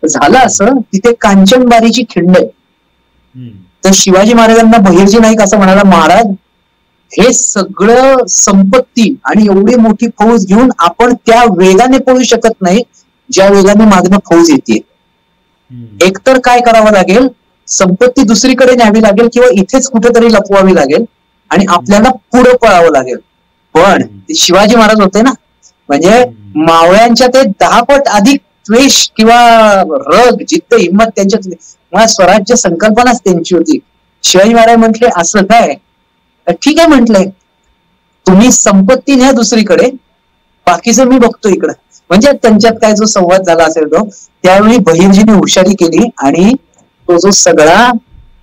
झालं असं, तिथे कांचनबारीची खिंड आहे. तर शिवाजी महाराजांना बहिर्जी नाईक असं म्हणाला, महाराज हे सगळं संपत्ती आणि एवढी मोठी फौज घेऊन आपण त्या वेगाने पळू शकत नाही ज्या वेगाने मागणं फौज येते. एकतर काय करावं लागेल, संपत्ती दुसरीकडे न्यावी लागेल किंवा इथेच कुठेतरी लपवावी लागेल आणि आपल्याला पुढे पळावं लागेल. पण शिवाजी महाराज होते ना, म्हणजे मावळ्यांच्या ते 10 पट अधिक द्वेष किंवा रग, जिद्द, हिंमत त्यांच्यात, स्वराज्य संकल्पनाच त्यांची होती. शिवाजी महाराज म्हटले असं काय, ठीक आहे म्हटलंय, तुम्ही संपत्ती न्या दुसरीकडे, बाकीचं मी बघतो इकडं. म्हणजे त्यांच्यात काय जो संवाद झाला असेल तो, त्यावेळी बहिर्जीने हुशारी केली आणि तो जो सगळा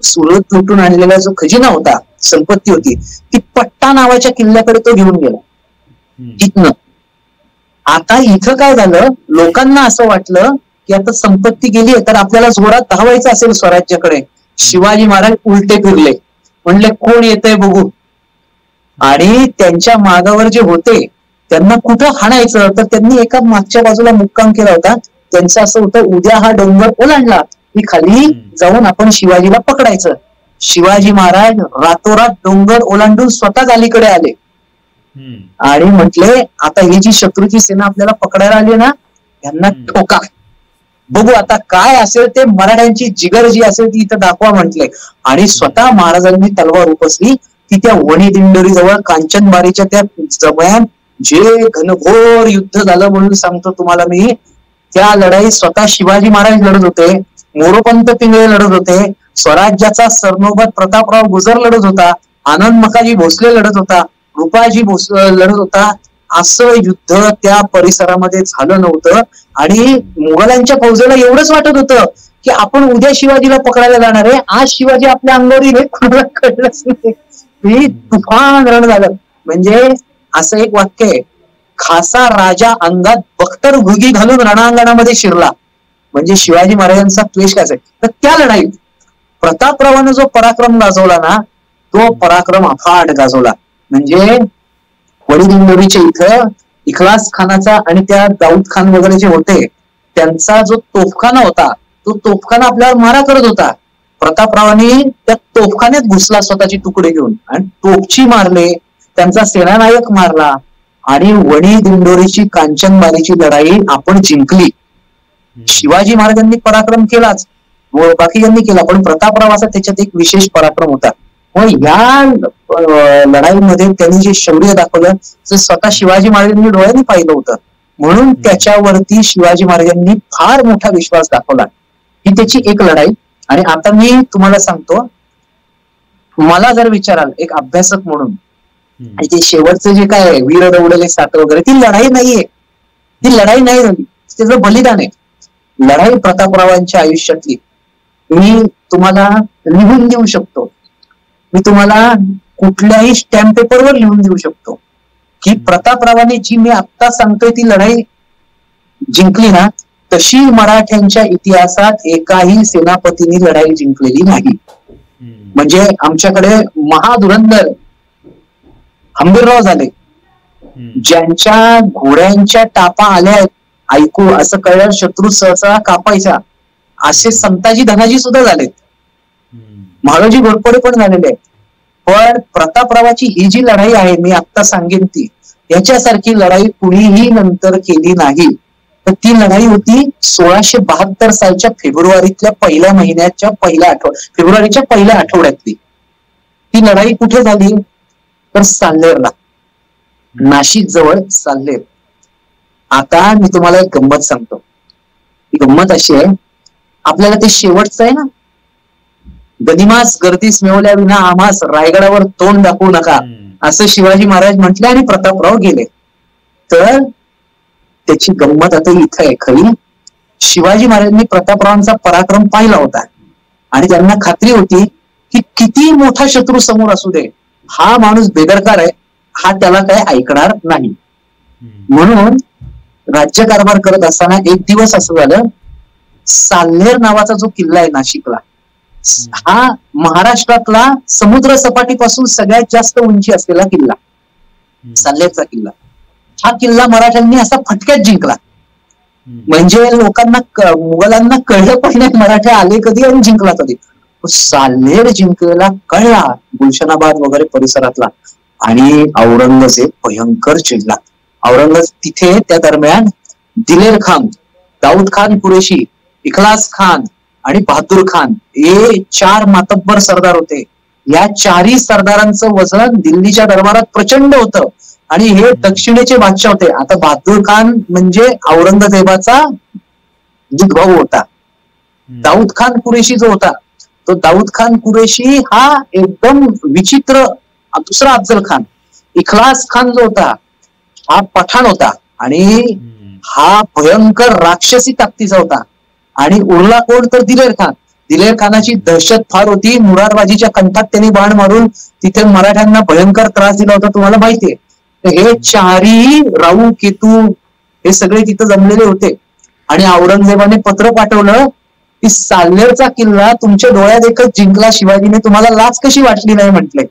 सुरत लुटून आणलेला जो खजिना होता, संपत्ती होती, ती पट्टा नावाच्या किल्ल्याकडे तो घेऊन गेला. तिथनं आता इथं काय झालं, लोकांना असं वाटलं की आता संपत्ती गेली तर आपल्याला जोरात धावायचं असेल स्वराज्याकडे. शिवाजी महाराज उलटे फिरले, म्हणले कोण येतंय बघू, आणि त्यांच्या मागावर जे होते त्यांना कुठं हाणायचं, तर त्यांनी एका मागच्या बाजूला मुक्काम केला होता. त्यांचं असं होतं, उद्या हा डोंगर ओलांडला की खाली जाऊन आपण शिवाजीला पकडायचं. शिवाजी महाराज रातोरात डोंगर ओलांडून स्वतःच अलीकडे आले आणि म्हटले, आता ही जी शत्रूची सेना आपल्याला पकडायला आली ना, यांना ठोका, बघू आता काय असेल ते, मराठ्यांची जिगर जी असेल ती इथं दाखवा म्हटले. आणि स्वतः महाराजांनी तलवार उपसली. ती त्या वणी दिंडोरी जवळ कांचनबारीच्या त्या जमयान जे घनघोर युद्ध झालं म्हणून सांगतो तुम्हाला मी. त्या लढाई स्वतः शिवाजी महाराज लढत होते, मोरोपंत पिंगळे लढत होते, स्वराज्याचा सरनोबत प्रतापराव गुजर लढत होता, आनंद मकाजी भोसले लढत होता, रुपाजी लढत होता. असं युद्ध त्या परिसरामध्ये झालं नव्हतं. आणि मुघलांच्या फौजेला एवढंच वाटत होतं की आपण उद्या शिवाजीला पकडायला जाणार आहे, आज शिवाजी आपल्या अंगावर हे कुणाला कळलंच नाही. तुफान रण झालं. म्हणजे असं एक वाक्य आहे, खासा राजा अंगात बख्तर भुगी घालून रणांगणामध्ये शिरला. म्हणजे शिवाजी महाराजांचा द्वेष काय असेल. तर त्या लढाईत प्रतापरावानं जो पराक्रम गाजवला ना, तो पराक्रम अफाट गाजवला. म्हणजे वडीदिंडोरीच्या इथं इखलास खानाचा आणि त्या दाऊद खान वगैरे जे होते त्यांचा जो तोफखाना होता, तो तोफखाना आपल्यावर मारा करत होता. प्रतापरावांनी त्या तोफखान्यात घुसला स्वतःची तुकडे घेऊन आणि तोफची मारले, त्यांचा सेनानायक मारला आणि वणी दिंडोरीची कांचनबारीची लढाई आपण जिंकली. शिवाजी महाराजांनी पराक्रम केलाच, बाकीच्यांनी केला, पण प्रतापरावाचा त्याच्यात एक विशेष पराक्रम होता. मग या लढाईमध्ये त्यांनी जे शौर्य दाखवलं ते स्वतः शिवाजी महाराजांनी डोळ्यांनी पाहिलं होतं. म्हणून त्याच्यावरती शिवाजी महाराजांनी फार मोठा विश्वास दाखवला. ही त्याची एक लढाई. आणि आता मी तुम्हाला सांगतो, मला जर विचाराल एक अभ्यासक म्हणून, आणि ते शेवटचं जे काय वीर दौडले सात वगैरे, ती लढाई नाहीये, ती लढाई नाही झाली, त्याचं बलिदान आहे. लढाई प्रतापरावांच्या आयुष्यातली मी तुम्हाला लिहून देऊ शकतो, मी तुम्हाला कुठल्याही स्टॅम्प पेपरवर लिहून देऊ शकतो की प्रतापरावाने जी मी आत्ता सांगतोय ती लढाई जिंकली ना, तशी मराठ्यांच्या इतिहासात एकाही सेनापतींनी लढाई जिंकलेली नाही. म्हणजे आमच्याकडे महाधुरंधर हंबीरराव झाले, ज्यांच्या घोड्यांच्या टापा आल्या ऐकू असं कळलं शत्रू सहसा कापायचा, असे संताजी धनाजी सुद्धा झालेत, महाराजी घोरपडे पण झालेले आहेत. पण प्रतापरावाची ही जी लढाई आहे मी आत्ता सांगेन ती, याच्यासारखी लढाई कुणीही नंतर केली नाही. तर ती लढाई होती 1672 सालच्या फेब्रुवारीतल्या पहिल्या महिन्याच्या फेब्रुवारीच्या पहिल्या आठवड्यातली. ती लढाई कुठे झाली तर साल्हेरला, नाशिक जवळ साल्हेर. आता मी तुम्हाला एक गंमत सांगतो. ही गंमत अशी आहे, आपल्याला ते शेवटचं आहे ना, गनिमास गर्दीस मिळवल्या विना आम्हास रायगडावर तोंड दाखवू नका, असं शिवाजी महाराज म्हटले आणि प्रतापराव गेले. तर त्याची गंमत आता इथं आहे खरी. शिवाजी महाराजांनी प्रतापरावांचा पराक्रम पाहिला होता आणि त्यांना खात्री होती की किती मोठा शत्रू समोर असू दे, हा माणूस बेदरकार आहे, हा त्याला काय ऐकणार नाही. म्हणून राज्यकारभार करत असताना एक दिवस असं झालं, साल्हेर नावाचा जो किल्ला आहे नाशिकला, हा महाराष्ट्रातला समुद्र सपाटीपासून सगळ्यात जास्त उंची असलेला किल्ला, साल्हेरचा किल्ला. हा किल्ला मराठ्यांनी असा फटक्यात जिंकला. म्हणजे लोकांना मुघलांना कळलं पण नाही मराठे आले कधी आणि जिंकला कधी. साल्हेर जिंकलेला कळला गुलशनाबाद वगैरे परिसरातला, आणि औरंगजेब भयंकर चिडला. औरंगजेब तिथे त्या दरम्यान दिलेर खान, दाऊद खान कुरेशी, इखलास खान आणि बहादूर खान हे 4 मातब्बर सरदार होते. या 4ही सरदारांचं वजन दिल्लीच्या दरबारात प्रचंड होतं आणि हे दक्षिणेचे बादशाह होते. आता बहादूर खान म्हणजे औरंगजेबाचा भाऊ होता. दाऊद खान कुरेशी जो होता, तो दाऊद खान कुरेशी हा एकदम विचित्र दुसरा अफजल खान. इखलास खान जो होता हा पठाण होता आणि हा भयंकर राक्षसी ताकदीचा होता. आणि उरला कोण तर दिलेर खान. दिलेर खानाची दहशत फार होती. मुरारबाजीच्या कंठात त्यांनी बाण मारून तिथे मराठ्यांना भयंकर त्रास दिला होता, तुम्हाला माहितीये. हे 4ही राहू केतू हे सगळे तिथं जमलेले होते. आणि औरंगजेबाने पत्र पाठवलं की साल्हेरचा किल्ला तुमच्या डोळ्यात एकच जिंकला शिवाजीने, तुम्हाला लाच कशी वाटली नाही म्हटले.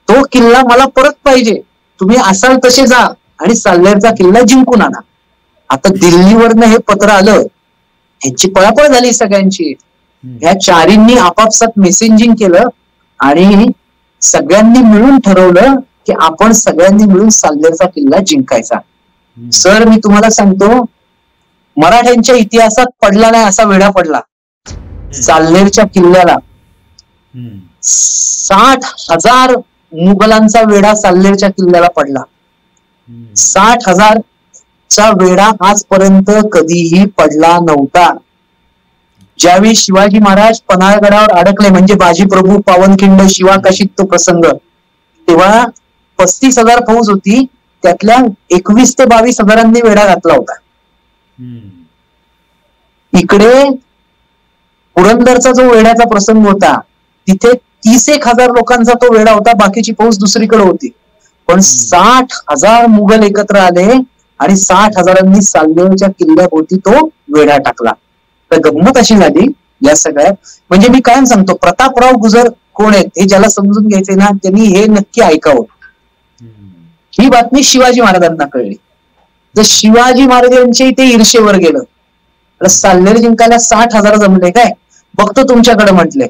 तो किल्ला मला परत पाहिजे, तुम्ही असाल तसे जा आणि साल्हेरचा किल्ला जिंकून आणा. आता दिल्लीवरनं हे पत्र आलं, ह्यांची पळापळ झाली सगळ्यांची. ह्या 4हींनी आपापसात मेसेजिंग केलं आणि सगळ्यांनी मिळून ठरवलं की आपण सगळ्यांनी मिळून साल्हेरचा किल्ला जिंकायचा. सर मी तुम्हाला सांगतो, मराठ्यांच्या इतिहासात पडला नाही असा वेढा पडला. साल्हेरच्या किल्ल्याला 60,000 मुघलांचा वेढा साल्हेरच्या किल्ल्याला पडला. 60,000 चा वेढा आजपर्यंत कधीही पडला नव्हता. ज्यावेळी शिवाजी महाराज पन्हाळगडावर अडकले, म्हणजे बाजीप्रभू पावनखिंड शिवाकाशीत तो प्रसंग, तेव्हा 35,000 फौज होती, त्यातल्या 21 ते 22 हजारांनी वेढा घातला होता. इकडे पुरंदरचा जो वेढ्याचा प्रसंग होता तिथे 30,000 लोकांचा तो वेढा होता, बाकीची फौज दुसरीकडे होती. पण 60,000 मुघल एकत्र आले आणि 60,000 साल्हेरच्या किल्ल्याभोवती तो वेढा टाकला. तर गंमत अशी झाली या सगळ्यात. म्हणजे मी काय सांगतो, प्रतापराव गुजर कोण आहेत हे ज्याला समजून घ्यायचे ना त्यांनी हे नक्की ऐकावं. ही बातमी शिवाजी महाराजांना कळली. जर शिवाजी महाराजांच्या इथे ईर्षेवर गेलं तर साल्हेर जिंकायला 60,000 जमले काय, बघतो तुमच्याकडे म्हटले.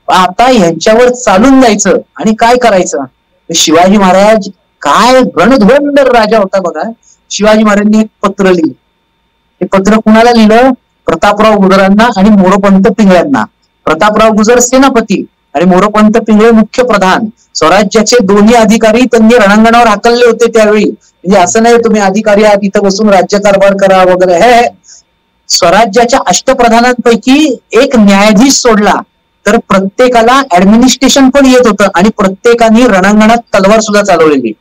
आता ह्यांच्यावर चालून जायचं आणि काय करायचं. शिवाजी महाराज काय रणधुरंधर राजा होता बघा. शिवाजी महाराजांनी एक पत्र लिहिलं. हे पत्र कुणाला लिहिलं? प्रतापराव गुजरांना आणि मोरोपंत पिंगळ्यांना. प्रतापराव गुजर सेनापती आणि मोरोपंत पिंगळे मुख्य प्रधान. स्वराज्याचे दोन्ही अधिकारी त्यांनी रणांगणावर हाकलले होते त्यावेळी. म्हणजे असं नाही तुम्ही अधिकारी आहात इथं बसून राज्यकारभार करा वगैरे. हे स्वराज्याच्या अष्टप्रधानांपैकी एक न्यायाधीश सोडला तर प्रत्येकाला ऍडमिनिस्ट्रेशन पण येत होतं आणि प्रत्येकाने रणांगणात तलवार सुद्धा चालवलेली.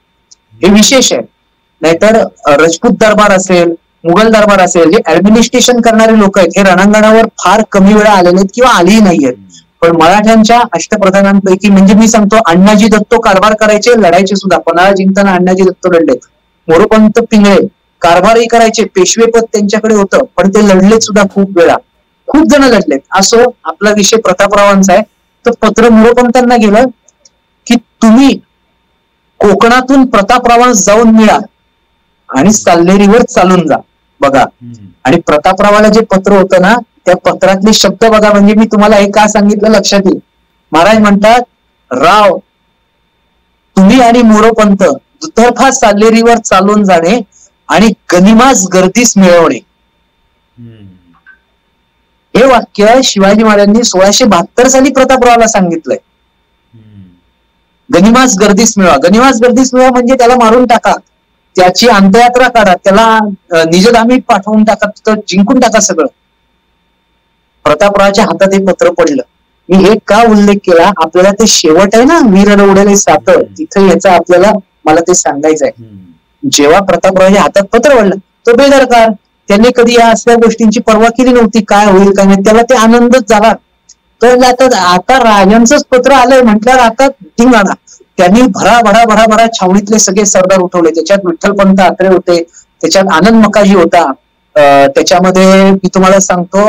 हे विशेष आहे. नाहीतर राजपूत दरबार असेल, मुघल दरबार असेल, जे ऍडमिनिस्ट्रेशन करणारे लोक आहेत हे रणांगणावर फार कमी वेळा आलेले आहेत किंवा आलेही नाहीयेत. पण मराठ्यांच्या अष्टप्रधानांपैकी म्हणजे मी सांगतो, अण्णाजी दत्तो कारभार करायचे, लढायचे सुद्धा. पन्हाळा जिंकताना अण्णाजी दत्तो लढले. मोरोपंत पिंगळे कारभारही करायचे, पेशवेपद त्यांच्याकडे होतं, पण ते लढलेत सुद्धा खूप वेळा. खूप जण लढलेत. असो, आपला विषय प्रतापरावांचा आहे. तर पत्र मोरोपंतांना गेलं की तुम्ही कोकणातून प्रतापरावांस जाऊन मिळा आणि साल्हेरीवर चालून जा. बघा, आणि प्रतापरावाला जे पत्र होतं ना, त्या पत्रातले शब्द बघा. म्हणजे मी तुम्हाला हे का सांगितलं लक्षात येईल. महाराज म्हणतात, राव तुम्ही आणि मोरोपंत दुतर्फा साल्हेरीवर चालून जाणे आणि गनिमास गर्दीस मिळवणे. हे वाक्य शिवाजी महाराजांनी 1672 साली प्रतापरावाला सांगितलंय. गनिमास गर्दीस मिळवा. गनिमास गर्दीस मिळवा म्हणजे त्याला मारून टाका, त्याची अंत्ययात्रा काढा, त्याला निजधामी पाठवून टाका, तर जिंकून टाका सगळं. प्रतापरावाच्या हातात हे पत्र पडलं. मी हे का उल्लेख केला, आपल्याला ते शेवट आहे ना, वीर उडेले सात, तिथे याचा आपल्याला मला ते सांगायचं आहे. जेव्हा प्रतापरावाच्या हातात पत्र पडलं, तो बेदरकार, त्यांनी कधी या असल्या गोष्टींची पर्वा केली नव्हती, काय होईल काय नाही, त्याला ते आनंदच झाला. तर आता राजांचंच पत्र आलंय म्हटल्यावर आता धिंगाणा. त्यांनी भरा छावणीतले सगळे सरदार उठवले. त्याच्यात विठ्ठलपंत आत्रे होते, त्याच्यात आनंद मकाजी होता, त्याच्यामध्ये मी तुम्हाला सांगतो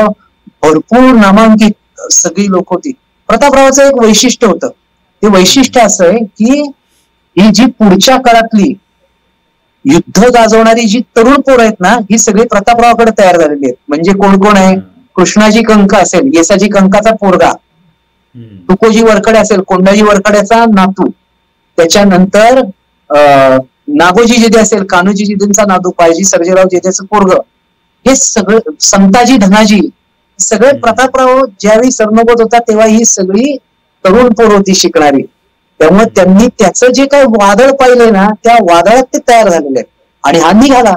भरपूर नामांकित सगळी लोक होती. प्रतापरावाचं एक वैशिष्ट्य होतं. ते वैशिष्ट्य असं आहे की ही जी पुढच्या काळातली युद्ध गाजवणारी जी तरुण पोरं आहेत ना, ही सगळी प्रतापरावाकडे तयार झालेली आहेत. म्हणजे कोण कोण आहे? कृष्णाजी कंक असेल, येसाजी कंकाचा पोरगा, तुकोजी वरकडे असेल, कोंडाजी वरकड्याचा नातू, त्याच्यानंतर नागोजी जेदे असेल, कान्होजी जेदेंचा नातू, पायजी सर्जेराव जेदेचं पोरग, हे सगळं, संताजी धनाजी, सगळे प्रतापराव ज्यावेळी सरनोबत होता तेव्हा ही सगळी तरुण पोर होती शिकणारी. त्यामुळे त्यांनी त्याचं जे काही वादळ पाहिलंय ना, त्या वादळात ते तयार झालेले आहेत. आणि हा निघाला,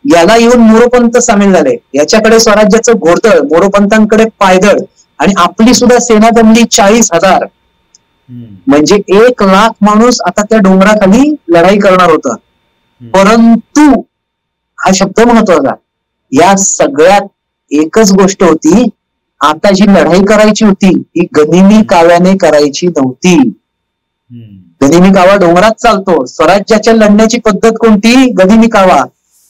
याला येऊन मोरोपंत सामील झाले. याच्याकडे स्वराज्याचं घोडदळ, मोरोपंतांकडे पायदळ, आणि आपली सुद्धा सेना जमली 40,000. म्हणजे 1,00,000 माणूस आता त्या डोंगराखाली लढाई करणार होता. परंतु हा शब्द महत्वाचा, या सगळ्यात एकच गोष्ट होती, आता जी लढाई करायची होती ही गनिमी काव्याने करायची नव्हती. गनिमी कावा डोंगरात चालतो. स्वराज्याच्या लढण्याची पद्धत कोणती? गनिमी कावा.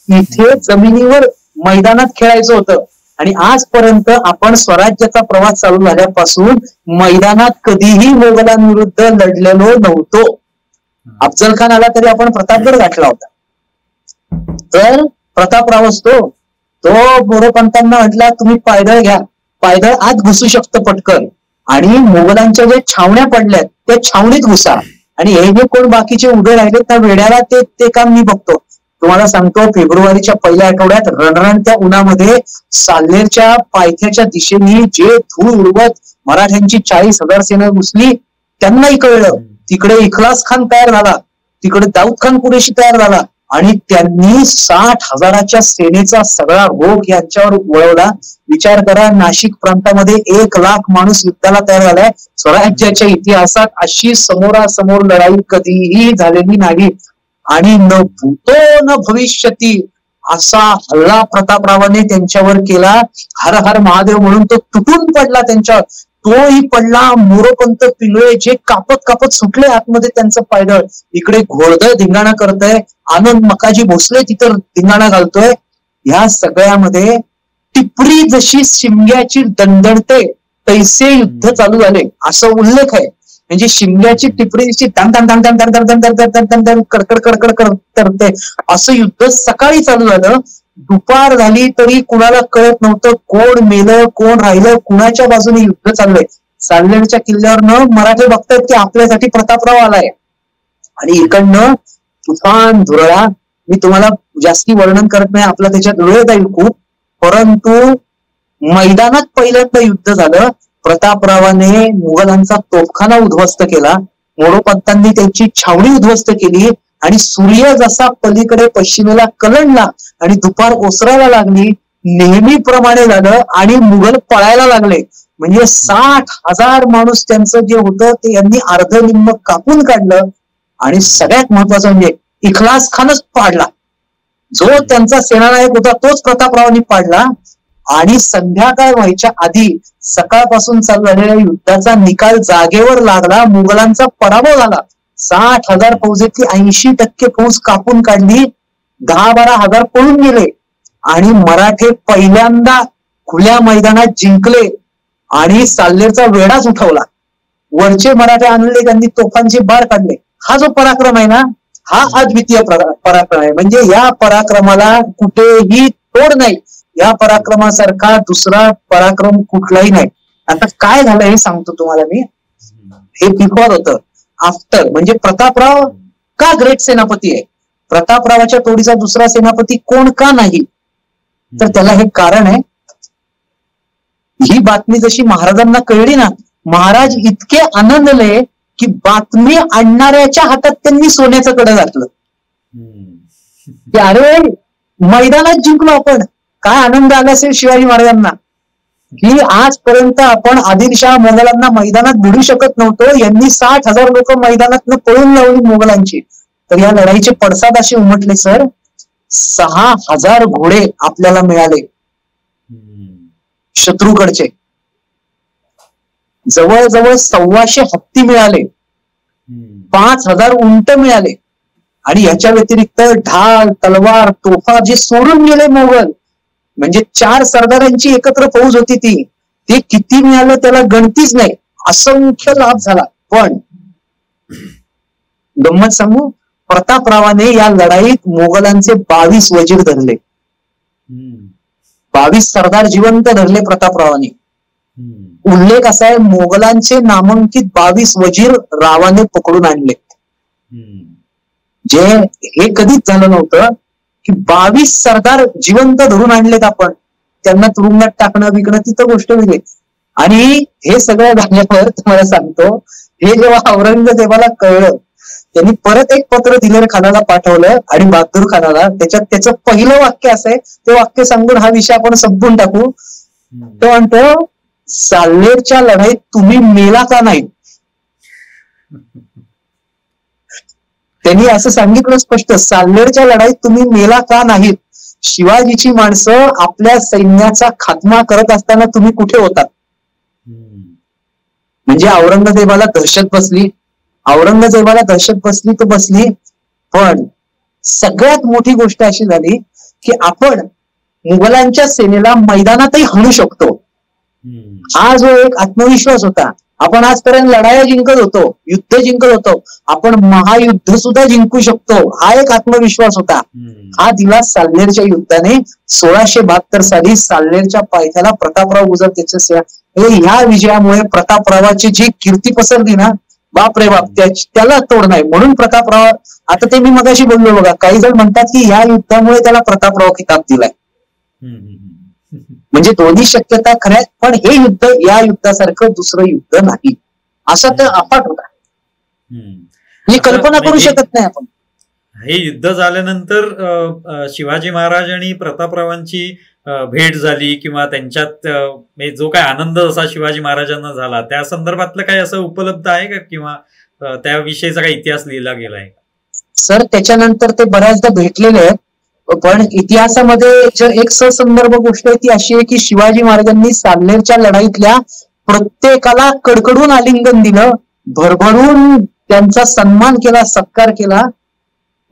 इथे जमिनीवर मैदानात खेळायचं होतं. आणि आजपर्यंत आपण स्वराज्याचा प्रवास चालू झाल्यापासून मैदानात कधीही मोगलांविरुद्ध लढलेलो नव्हतो. अफजल खान आला तरी आपण प्रतापगड गाठला होता. तर प्रतापराव असतो तो मोरोपंतांना म्हटला, तुम्ही पायदळ घ्या, पायदळ आत घुसू शकतं पटकन, आणि मोगलांच्या जे छावण्या पडल्यात त्या छावणीत घुसा, आणि हे जे कोण बाकीचे उभे राहिले त्या वेड्याला ते काम मी बघतो. तुम्हाला सांगतो, फेब्रुवारीच्या पहिल्या आठवड्यात रणरणत्या उन्हामध्ये साल्हेरच्या पायथ्याच्या दिशेने जे धूळ उडवत मराठ्यांची 40,000 सेना घुसली, त्यांनाही कळलं. तिकडे इखलास खान तयार झाला, तिकडे दाऊद खान कुरेशी तयार झाला, आणि त्यांनी 60,000च्या सेनेचा सगळा रोख यांच्यावर वळवला. विचार करा, नाशिक प्रांतामध्ये 1,00,000 माणूस युद्धाला तयार झालाय. स्वराज्याच्या इतिहासात अशी समोरासमोर लढाई कधीही झालेली नाही. आणि न भूतो न भविष्यती असा हल्ला प्रतापरावाने त्यांच्यावर केला. हर हर महादेव म्हणून तो तुटून पडला त्यांच्यावर. तोही पडला. मोरोपंत पिंगळे जे कापत कापत सुटले आतमध्ये त्यांचं पायदळ. इकडे घोडदळ धिंगाणा करतय, आनंद मकाजी भोसले तिथं धिंगाणा घालतोय. ह्या सगळ्यामध्ये टिपरी जशी शिमग्याची दणदणते तैसे युद्ध चालू झाले असं उल्लेख आहे. म्हणजे शिमग्याची टिपरीची दण दण दण दण दण दण दण दण दण दण दण कडकड कडकड करते असं युद्ध सकाळी चालू झालं. दुपार झाली तरी कुणाला कळत नव्हतं कोण मेलं कोण राहिलं, कुणाच्या बाजूने युद्ध चाललंय. साल्हेरच्या किल्ल्यावरनं मराठे बघतायत की आपल्यासाठी प्रतापराव आलाय, आणि इकडनं तुफान धुरळा. मी तुम्हाला जास्ती वर्णन करत नाही, आपला त्याच्यात वेळ जाईल खूप. परंतु मैदानात पहिल्यांदा युद्ध झालं. प्रतापरावाने मुघलांचा तोफखाना उद्ध्वस्त केला, मोरोपंतांनी त्यांची छावणी उद्ध्वस्त केली, आणि सूर्य जसा पलीकडे पश्चिमेला कलंडला आणि दुपार ओसरायला लागली, नेहमीप्रमाणे झालं आणि मुघल पळायला लागले. म्हणजे 60,000 माणूस त्यांचं जे होतं ते यांनी अर्ध निम्म कापून काढलं. आणि सगळ्यात महत्वाचं म्हणजे इखलास खानच पाडला. जो त्यांचा सेनानायक होता तोच प्रतापरावांनी पाडला. आणि संध्याकाळ व्हायच्या आधी सकाळपासून चालू झालेल्या युद्धाचा निकाल जागेवर लागला. मुघलांचा पराभव झाला. 60,000 फौजेतली 80% फौज कापून काढली. 10-12 हजार पळून गेले. आणि मराठे पहिल्यांदा खुल्या मैदानात जिंकले आणि साल्हेरचा वेढाच उठवला. वरचे मराठे आणले, त्यांनी तोफांचे बार काढले. हा जो पराक्रम आहे ना, हा अद्वितीय पराक्रम आहे. म्हणजे या पराक्रमाला कुठेही तोड नाही. या पराक्रमासारखा दुसरा पराक्रम कुठलाही नाही. आता काय झालं हे सांगतो तुम्हाला मी. हे बिफोर होतं, आफ्टर. म्हणजे प्रतापराव का ग्रेट सेनापती आहे, प्रतापरावाच्या तोडीचा दुसरा सेनापती कोण का नाही, तर त्याला हे कारण आहे. ही बातमी जशी महाराजांना कळली ना, महाराज इतके आनंदले की बातमी आणणाऱ्याच्या हातात त्यांनी सोन्याचं कडं घातलं. की अरे मैदानात जिंकलो आपण. काय आनंद आला असेल शिवाजी महाराजांना की आजपर्यंत आपण आदिलशाह मोगलांना मैदानात भिडू शकत नव्हतो. यांनी 60,000 लोक मैदानात पळून लावली मोगलांची. तर या लढाईचे पडसाद असे उमटले सर, 6,000 घोडे आपल्याला मिळाले शत्रूकडचे, जवळजवळ 1,200 हत्ती मिळाले, 5,000 उंट मिळाले. आणि याच्या व्यतिरिक्त ढाल, तलवार, तोफा जे सोडून गेले मोगल, म्हणजे 4 सरदारांची एकत्र फौज होती ती. ते किती मिळालं त्याला गणतीच नाही. असंख्य लाभ झाला. पण गंमत सांगू, प्रतापरावाने या लढाईत मोगलांचे 22 वजीर धरले. 22 सरदार जिवंत धरले प्रतापरावाने. उल्लेख असा आहे, मोगलांचे नामांकित 22 वजीर रावाने पकडून आणले. जे हे कधीच झालं नव्हतं की 22 सरदार जिवंत धरून आणलेत आपण. त्यांना तुरुंगात टाकणं विकणं तिथं गोष्ट वेगळी. आणि हे सगळं झाल्यावर तुम्हाला सांगतो, हे जेव्हा औरंगजेबाला कळलं, त्यांनी परत एक पत्र दिलेर खानाला पाठवलं आणि बहादूर खानाला. त्याच्यात त्याचं पहिलं वाक्य असं आहे, ते वाक्य सांगून हा विषय आपण संपवून टाकू. तो म्हणतो, साल्हेरच्या लढाईत तुम्ही मेला का नाही. त्यांनी असं सांगितलं स्पष्ट, साल्हेरच्या लढाईत तुम्ही मेला का नाहीत. शिवाजीची माणसं आपल्या सैन्याचा खात्मा करत असताना तुम्ही कुठे होतात. म्हणजे औरंगजेबाला दहशत बसली. औरंगजेबाला दहशत बसली तर बसली, पण सगळ्यात मोठी गोष्ट अशी झाली की आपण मुघलांच्या सेनेला मैदानातही हाणू शकतो. हा जो एक आत्मविश्वास होता, आपण आजपर्यंत लढाया जिंकत होतो, युद्ध जिंकत होतो, आपण महायुद्ध सुद्धा जिंकू शकतो, हा एक आत्मविश्वास होता. हा दिला साल्हेरच्या युद्धाने. 1672 साली साल्हेरच्या पायथ्याला प्रतापराव गुजर त्याच्या ह्या विजयामुळे प्रतापरावाची जी कीर्ती पसरली ना, बाप रे बाप, त्याला तोड नाही. म्हणून प्रतापराव, आता ते मी मगाशी बोललो बघा, काही जण म्हणतात की या युद्धामुळे त्याला प्रतापराव किताब दिलाय. म्हणजे दोन्ही शक्यता खऱ्या, पण हे युद्ध या युद्धासारखं दुसरं युद्ध नाही, असा तर अफाट होता. ही कल्पना करू शकत नाही आपण. हे युद्ध झाल्यानंतर शिवाजी महाराज आणि प्रतापरावांची भेट झाली किंवा त्यांच्यात जो काय आनंद असा शिवाजी महाराजांना झाला, त्या संदर्भातलं काही असं उपलब्ध आहे का, किंवा त्याविषयीचा काही इतिहास लिहिला गेलाय? सर त्याच्यानंतर ते बऱ्याचदा भेटलेले आहेत, पण इतिहासामध्ये एक ससंदर्भ गोष्ट आहे ती अशी आहे की शिवाजी महाराजांनी साल्हेरच्या लढाईतल्या प्रत्येकाला कडकडून आलिंगन दिलं, भरभरून त्यांचा सन्मान केला, सत्कार केला.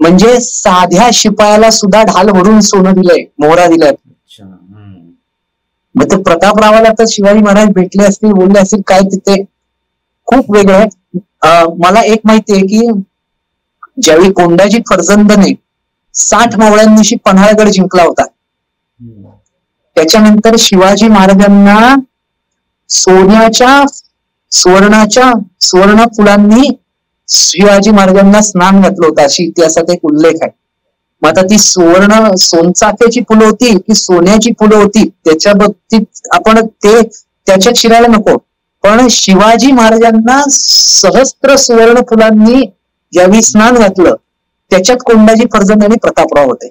म्हणजे साध्या शिपायाला सुद्धा ढाल भरून सोनं दिलंय, मोहरा दिलाय. मग ते प्रतापरावाला तर शिवाजी महाराज भेटले असतील, बोलले असतील, काय तिथे खूप वेगळं आहे. मला एक माहिती आहे की ज्यावेळी कोंडाजी फर्जंदने 60 मावळ्यांनिशी पन्हाळगड जिंकला होता, त्याच्यानंतर शिवाजी महाराजांना सुवर्ण फुलांनी शिवाजी महाराजांना स्नान घातलं होतं, अशी इतिहासात एक उल्लेख आहे. मग आता ती सोनचाफ्याची फुलं होती की सोन्याची फुलं होती त्याच्या बाबतीत आपण त्याच्यात शिरायला नको, पण शिवाजी महाराजांना सहस्त्र सुवर्ण फुलांनी ज्यावेळी स्नान घातलं त्याच्यात कोंडाजी फर्जंद आणि प्रतापराव होते,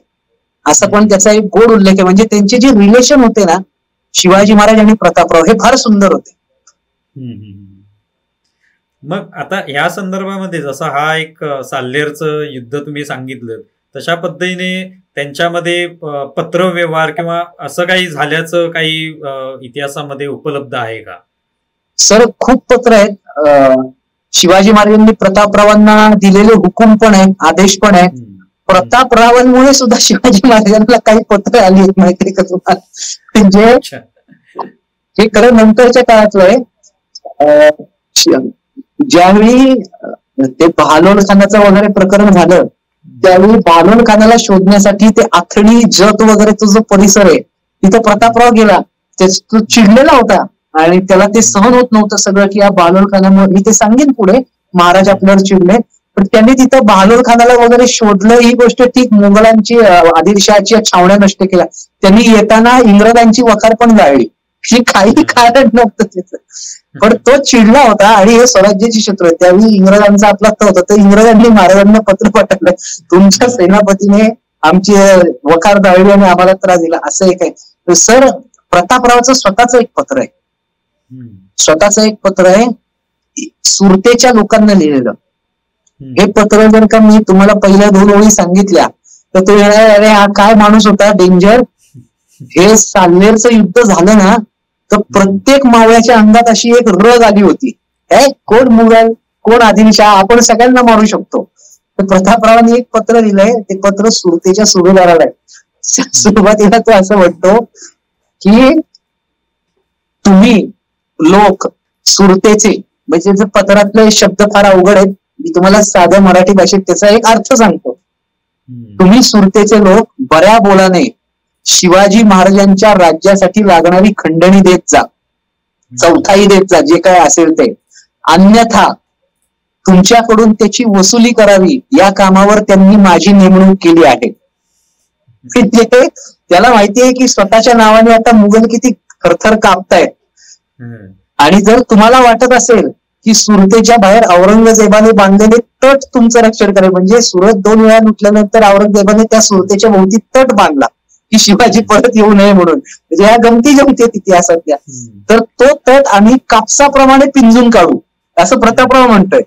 असा पण त्याचा एक गोड उल्लेख आहे. म्हणजे त्यांचे जे रिलेशन होते ना शिवाजी महाराज आणि प्रतापराव, हे फार सुंदर होते. मग आता ह्या संदर्भामध्ये जसं हा एक साल्हेरचं युद्ध तुम्ही सांगितलं, तशा पद्धतीने त्यांच्यामध्ये पत्रव्यवहार किंवा असं काही झाल्याचं काही इतिहासामध्ये उपलब्ध आहे का? सर खूप पत्र आहेत. शिवाजी महाराजांनी प्रतापरावांना दिलेले हुकूम पण आहेत, आदेश पण आहेत. प्रतापरावांमुळे सुद्धा शिवाजी महाराजांना काही पत्र आली आहेत, माहिती का तुम्हाला? म्हणजे हे खरं नंतरच्या काळातलं आहे. ज्यावेळी ते बहालोल खानाचं वगैरे प्रकरण झालं, त्यावेळी बहालोल खानाला शोधण्यासाठी ते आथणी जत वगैरे तो जो परिसर आहे तिथं प्रतापराव गेला. तो चिडलेला होता आणि त्याला ते सहन होत नव्हतं सगळं, की या बहालोल खानामुळे, मी ते सांगेन पुढे, महाराज आपल्यावर चिडले. पण त्यांनी तिथं बहालोल खानाला वगैरे शोधलं. ही गोष्ट ठीक, मुघलांची आदिलशहाची छावण्या नष्ट केल्या. त्यांनी येताना इंग्रजांची वखार पण जाळली. ही काही कारण नव्हतं त्याचं, पण तो चिडला होता आणि हे स्वराज्याची शत्रू आहे. त्यावेळी इंग्रजांचा आपला होता, तर इंग्रजांनी महाराजांना पत्र पाठवलं, तुमच्या सेनापतीने आमची वखार जाळली आणि आम्हाला त्रास दिला, असं एक आहे. सर प्रतापरावचं स्वतःच एक पत्र आहे, स्वतःच एक पत्र आहे सुरतेच्या लोकांना लिहिलेलं. हे पत्र जर का मी तुम्हाला पहिल्या 2 ओळी सांगितल्या तर तो येणार, अरे हा काय माणूस होता, डेंजर. हे साल्हेरचं युद्ध झालं ना, तर प्रत्येक मावळ्याच्या अंगात अशी एक रग आली होती, कोण मुघल कोण आदिलशाह, आपण सगळ्यांना मारू शकतो. तर प्रतापरावांनी एक पत्र लिहिलंय, ते पत्र सुरतेच्या सुभेदाराला आहे. सुरुवातीला तो असं म्हणतो की तुम्ही लोक सुरतेचे, म्हणजे पत्रातले शब्द फार अवघड आहेत, मी तुम्हाला साध्या मराठी भाषेत त्याचा एक अर्थ सांगतो. तुम्ही सुरतेचे लोक बऱ्या बोलाने शिवाजी महाराजांच्या राज्यासाठी लागणारी खंडणी देत जा, चौथाई देत जा, जे काय असेल ते. अन्यथा तुमच्याकडून त्याची वसुली करावी, या कामावर त्यांनी माझी नेमणूक केली आहे. त्याला माहितीये की स्वतःच्या नावाने आता मुघल किती थरथर कापतायत. आणि जर तुम्हाला वाटत असेल की सुरतेच्या बाहेर औरंगजेबाने बांधलेले तट तुमचं रक्षण करेल, म्हणजे सुरत 2 वेळा लुटल्यानंतर औरंगजेबाने त्या सुरतेच्या भोवती तट बांधला की शिवाजी परत येऊ नये म्हणून. म्हणजे ह्या गमती जमती इतिहासातल्या. तर तो तट आम्ही कापसाप्रमाणे पिंजून काढू, असं प्रतापराव म्हणतोय.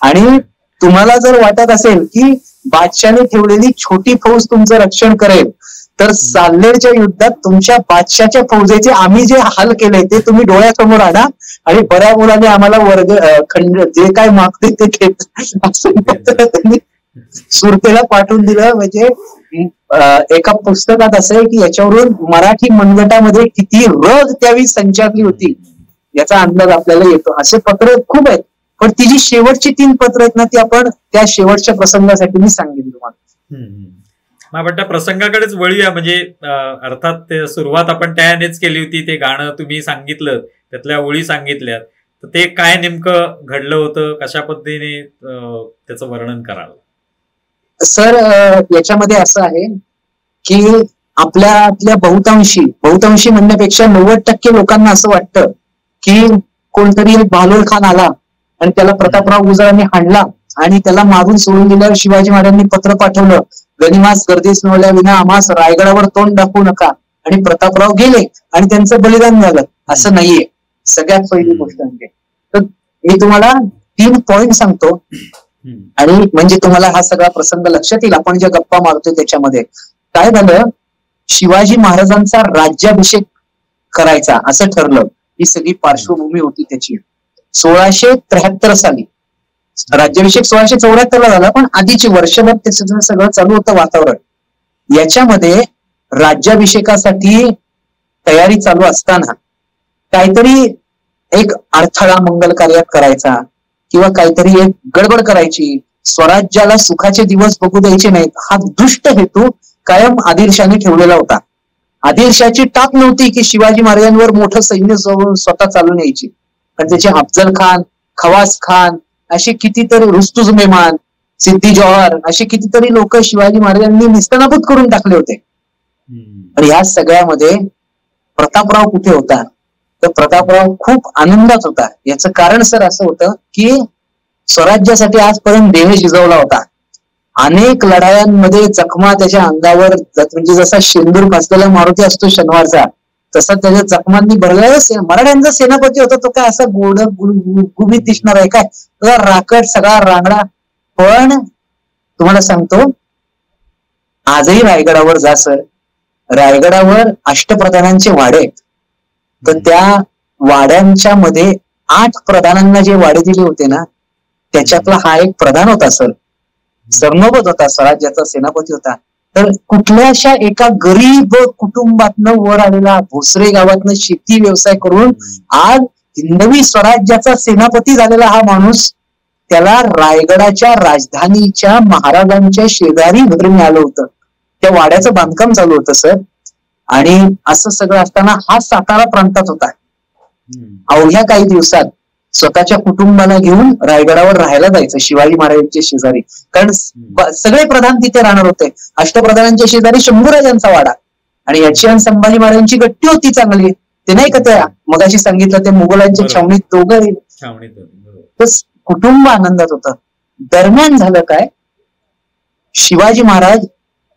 आणि तुम्हाला जर वाटत असेल की बादशाने ठेवलेली छोटी फौज तुमचं रक्षण करेल, तर साल्हेरच्या युद्धात तुमच्या बादशाच्या फौजेचे आम्ही जे हाल केले ते तुम्ही डोळ्यासमोर आणा आणि बऱ्या मुलाने आम्हाला वर्ग खंड जे काय मागते ते घेत, असं त्यांनी सुरतेला पाठवून दिलं. म्हणजे एका पुस्तकात असं आहे की याच्यावरून मराठी मनगटामध्ये किती रग त्यावेळी संचारली होती याचा अंदाज आपल्याला येतो. असे पत्र खूप आहेत, पण ती जी शेवटची 3 पत्र आहेत ना, ती आपण त्या शेवटच्या प्रसंगासाठी मी सांगेन तुम्हाला. आपण त्या प्रसंगाकडेच वळूया. म्हणजे अर्थात सुरुवात आपण त्यानेच केली होती, ते गाणं तुम्ही सांगितलं, त्यातल्या ओळी सांगितल्यात, तर ते काय नेमकं घडलं होतं, कशा पद्धतीने त्याचं वर्णन कराल? सर याच्यामध्ये असं आहे की आपल्या बहुतांशी म्हणण्यापेक्षा 90% लोकांना असं वाटतं की कोणतरी बहालोल खान आला आणि त्याला प्रतापराव गुजरांनी हाणला आणि त्याला मारून सोडून दिल्यावर शिवाजी महाराजांनी पत्र पाठवलं, गनिमास गर्दीस नवल्या विना आम्हास रायगडावर तोंड दाखवू नका, आणि प्रतापराव गेले आणि त्यांचं बलिदान झालं. असं नाहीये. सगळ्यात पहिली गोष्ट म्हणजे तर मी तुम्हाला 3 पॉइंट सांगतो आणि म्हणजे तुम्हाला हा सगळा प्रसंग लक्षात येईल. आपण ज्या गप्पा मारतोय त्याच्यामध्ये काय झालं, शिवाजी महाराजांचा राज्याभिषेक करायचा असं ठरलं. ही सगळी पार्श्वभूमी होती त्याची. 1673 साली राज्याभिषेक 1674 झाला, पण आधीची वर्षभर त्याचं सगळं चालू होतं वातावरण. याच्यामध्ये राज्याभिषेकासाठी तयारी चालू असताना काहीतरी एक अडथळा मंगल कार्यात करायचा किंवा काहीतरी एक गडबड करायची, स्वराज्याला सुखाचे दिवस बघू द्यायचे नाहीत, हा दुष्ट हेतू कायम आदिलशाहने ठेवलेला होता. आदिलशाहची टाक नव्हती की शिवाजी महाराजांवर मोठं सैन्य स्वतः चालून यायची, पण त्याचे अफजल खान, खवास खान, असे कितीतरी, रुस्तुज मेहमान, सिद्दी जौहर, असे कितीतरी लोक शिवाजी महाराजांनी निस्तनाबूत करून टाकले होते. आणि या सगळ्यामध्ये प्रतापराव कुठे होता, तर प्रतापराव खूप आनंदात होता. याचं कारण सर असं होतं की स्वराज्यासाठी आजपर्यंत देह शिजवला होता, अनेक लढायांमध्ये जखमा त्याच्या अंगावर, म्हणजे जसा शेंदूर फासलेला मारुती असतो शनिवारचा, तसा त्याच्या जखमांनी भरलेला मराठ्यांचा सेनापती होता. तो काय असा गोड गुबीत दिसणार आहे काय, तो राकट सगळा रांगडा. पण तुम्हाला सांगतो, आजही रायगडावर जा सर, रायगडावर अष्टप्रधानांचे वाडे आहेत. तर त्या वाड्यांच्या मध्ये 8 प्रधानांना जे वाडे दिले होते ना, त्याच्यातला हा एक प्रधान होता सर. सरनोबत होता, स्वराज्याचा सेनापती होता. तर कुठल्याशा एका गरीब कुटुंबातनं वर आलेला, भोसरे गावातनं शेती व्यवसाय करून आज हिंदवी स्वराज्याचा सेनापती झालेला हा माणूस, त्याला रायगडाच्या राजधानीच्या महाराजांच्या शेजारी घर मिळालं होतं. त्या वाड्याचं बांधकाम चालू होतं सर. आणि असं सगळं असताना हा सातारा प्रांतात होता. अवघ्या काही दिवसात स्वतःच्या कुटुंबाला घेऊन रायगडावर राहायला जायचं शिवाजी महाराजांच्या शेजारी. कारण सगळे प्रधान तिथे राहणार होते. अष्टप्रधानांच्या शेजारी शंभूराजांचा वाडा, आणि याची आणि संभाजी महाराजांची गट्टी होती चांगली. ते नाही का त्या मगाशी सांगितलं ते मुघलांच्या छावणीत दोघं, तर कुटुंब आनंदात होतं. दरम्यान झालं काय, शिवाजी महाराज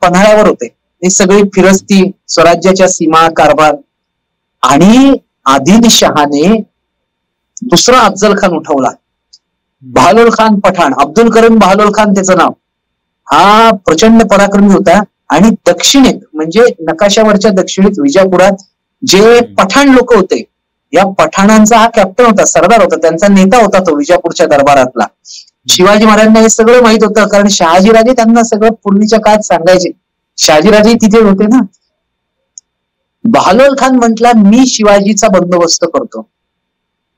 पन्हाळ्यावर होते. हे सगळी फिरस्ती, स्वराज्याच्या सीमा, कारभार, आणि आदिलशहाने दुसरा अफजल खान उठवला. बहालोल खान पठाण, अब्दुल करीम बहालोल खान त्याचं नाव. हा प्रचंड पराक्रमी होता. आणि दक्षिणेत म्हणजे नकाशावरच्या दक्षिणेत विजापुरात जे पठाण लोक होते, या पठाणांचा हा कॅप्टन होता, सरदार होता, त्यांचा नेता होता तो विजापूरच्या दरबारातला. शिवाजी महाराजांना हे सगळं माहित होतं, कारण शहाजीराजे त्यांना सगळं पूर्वीच्या काळात सांगायचे. शहाजीराजे तिथे होते ना. बहालोल खान म्हटला, मी शिवाजीचा बंदोबस्त करतो,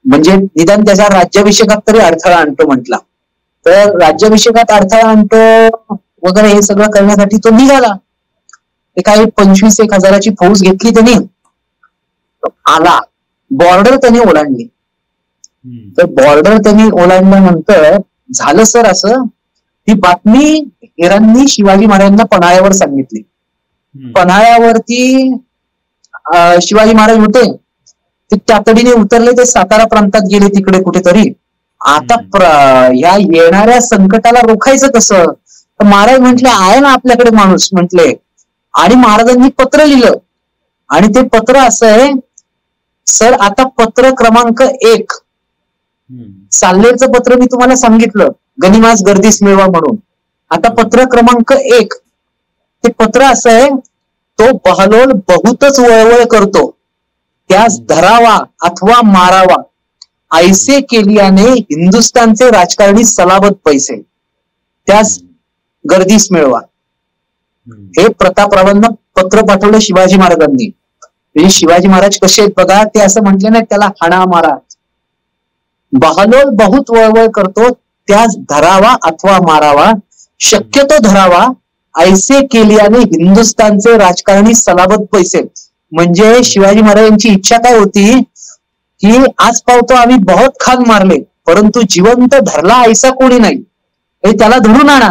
म्हणजे निदान त्याच्या राज्याभिषेकात तरी अडथळा आणतो म्हटला. तर राज्याभिषेकात अडथळा आणतो वगैरे हे सगळं करण्यासाठी तो निघाला. ते काही 25,000 फौज घेतली त्यांनी, आला. बॉर्डर त्यांनी ओलांडली. तर बॉर्डर त्यांनी ओलांडल्यानंतर झालं सर असं, ती बातमी हेरांनी शिवाजी महाराजांना पन्हाळ्यावर सांगितली. पन्हाळ्यावरती शिवाजी महाराज होते, ते तातडीने उतरले, ते सातारा प्रांतात गेले तिकडे कुठेतरी. आता ह्या येणाऱ्या संकटाला रोखायचं कसं, तर महाराज म्हटले आहे ना आपल्याकडे माणूस म्हटले. आणि महाराजांनी पत्र लिहिलं, आणि ते पत्र असं आहे सर, आता पत्र क्रमांक 1, साल्लेरचं पत्र मी तुम्हाला सांगितलं, गनिमास गर्दीस मिळवा म्हणून. आता पत्र क्रमांक 1, ते पत्र असं आहे, तो बहालोल बहुतच वळवळ करतो, त्यास धरावा अथवा मारावा, ऐसे केलियाने हिंदुस्थानचे राजकारणी सलाबत पैसे, त्यास गर्दीस मिळवा. हे प्रतापरावांना पत्र पाठवलं शिवाजी महाराजांनी. म्हणजे शिवाजी महाराज कसे आहेत बघा, ते असं म्हटले नाही त्याला हाणा मारा. बहालोल बहुत वळवळ करतो, त्यास धरावा अथवा मारावा, शक्यतो धरावा, ऐसे केलियाने हिंदुस्थानचे राजकारणी सलाबत पैसे. म्हणजे शिवाजी महाराजांची इच्छा काय होती की आज पावतो आम्ही बहुत खान मारले, परंतु जिवंत धरला ऐसा कोणी नाही, हे त्याला धरून आणा.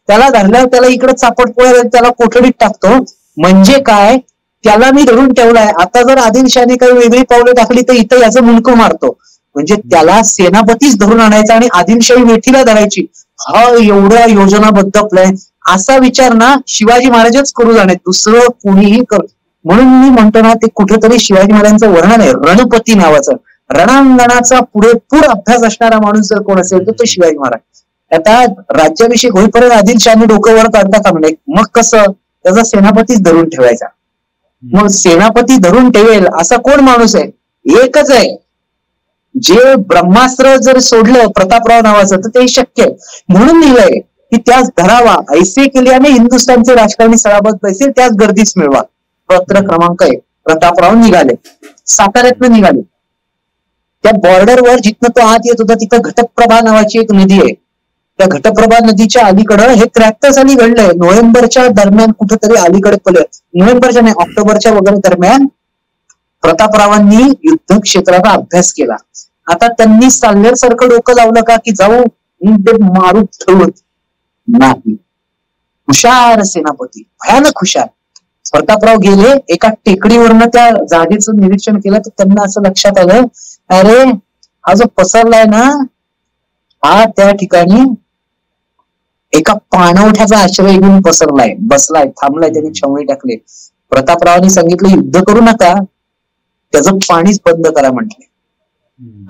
त्याला धरल्यावर त्याला इकडे चापट पोळ्या, त्याला कोठडीत टाकतो. म्हणजे काय, त्याला मी धरून ठेवलाय, आता जर आदिलशाने काही वेगळी पावले टाकली तर इथं याचं मुंडकं मारतो. म्हणजे त्याला सेनापतीच धरून आणायचा आणि आदिलशाही वेठीला धरायची. हा एवढ्या योजनाबद्ध प्लॅन, असा विचार ना शिवाजी महाराजच करू जाणे, दुसरं कोणीही कर. म्हणून मी म्हणतो ना, ते कुठेतरी शिवाजी महाराजांचं वर्णन आहे रणपती नावाचं. रणांगणाचा पुरेपूर अभ्यास असणारा माणूस जर कोण असेल तर तो शिवाजी महाराज. आता राज्याभिषेक होईपर्यंत आदिलशहाने डोकं वर काढता कामा नये. मग कसं, त्याचा सेनापतीच धरून ठेवायचा. मग सेनापती धरून ठेवेल असा कोण माणूस आहे, एकच आहे, जे ब्रह्मास्त्र जर सोडलं प्रतापराव नावाचं तर ते शक्य आहे. म्हणून लिहिलंय की त्यास धरावा, ऐसे केल्याने हिंदुस्थानचे राजकारणी सलाबत पैसे, त्याच गर्दीस मिळवा. पत्र क्रमांक 1. प्रतापराव निघाले, साताऱ्यातनं निघाले. त्या बॉर्डरवर जिथनं तो आत येत होता तिथं घटप्रभा नावाची एक नदी आहे. त्या घटप्रभा नदीच्या अलीकडं हे 73 साली घडलंय. नोव्हेंबरच्या दरम्यान कुठेतरी अलीकडे नोव्हेंबरच्या नाही, ऑक्टोबरच्या वगैरे दरम्यान प्रतापरावांनी युद्ध क्षेत्राचा अभ्यास केला. आता त्यांनी साल्लेर सारखं डोकं लावलं का की जाऊ ते मारू ठेवत नाही. हुशार सेनापती, भयानक हुशार. प्रतापराव गेले, एका टेकडीवरनं त्या जागेचं निरीक्षण केलं तर त्यांना असं लक्षात आलं, अरे हा जो पसरलाय ना, हा त्या ठिकाणी एका पाणवठ्याचा आश्रय घेऊन पसरलाय, बसलाय, थांबलाय, त्यांनी छावणी टाकले. प्रतापरावांनी सांगितलं युद्ध करू नका, त्याचं पाणीच बंद करा म्हटले.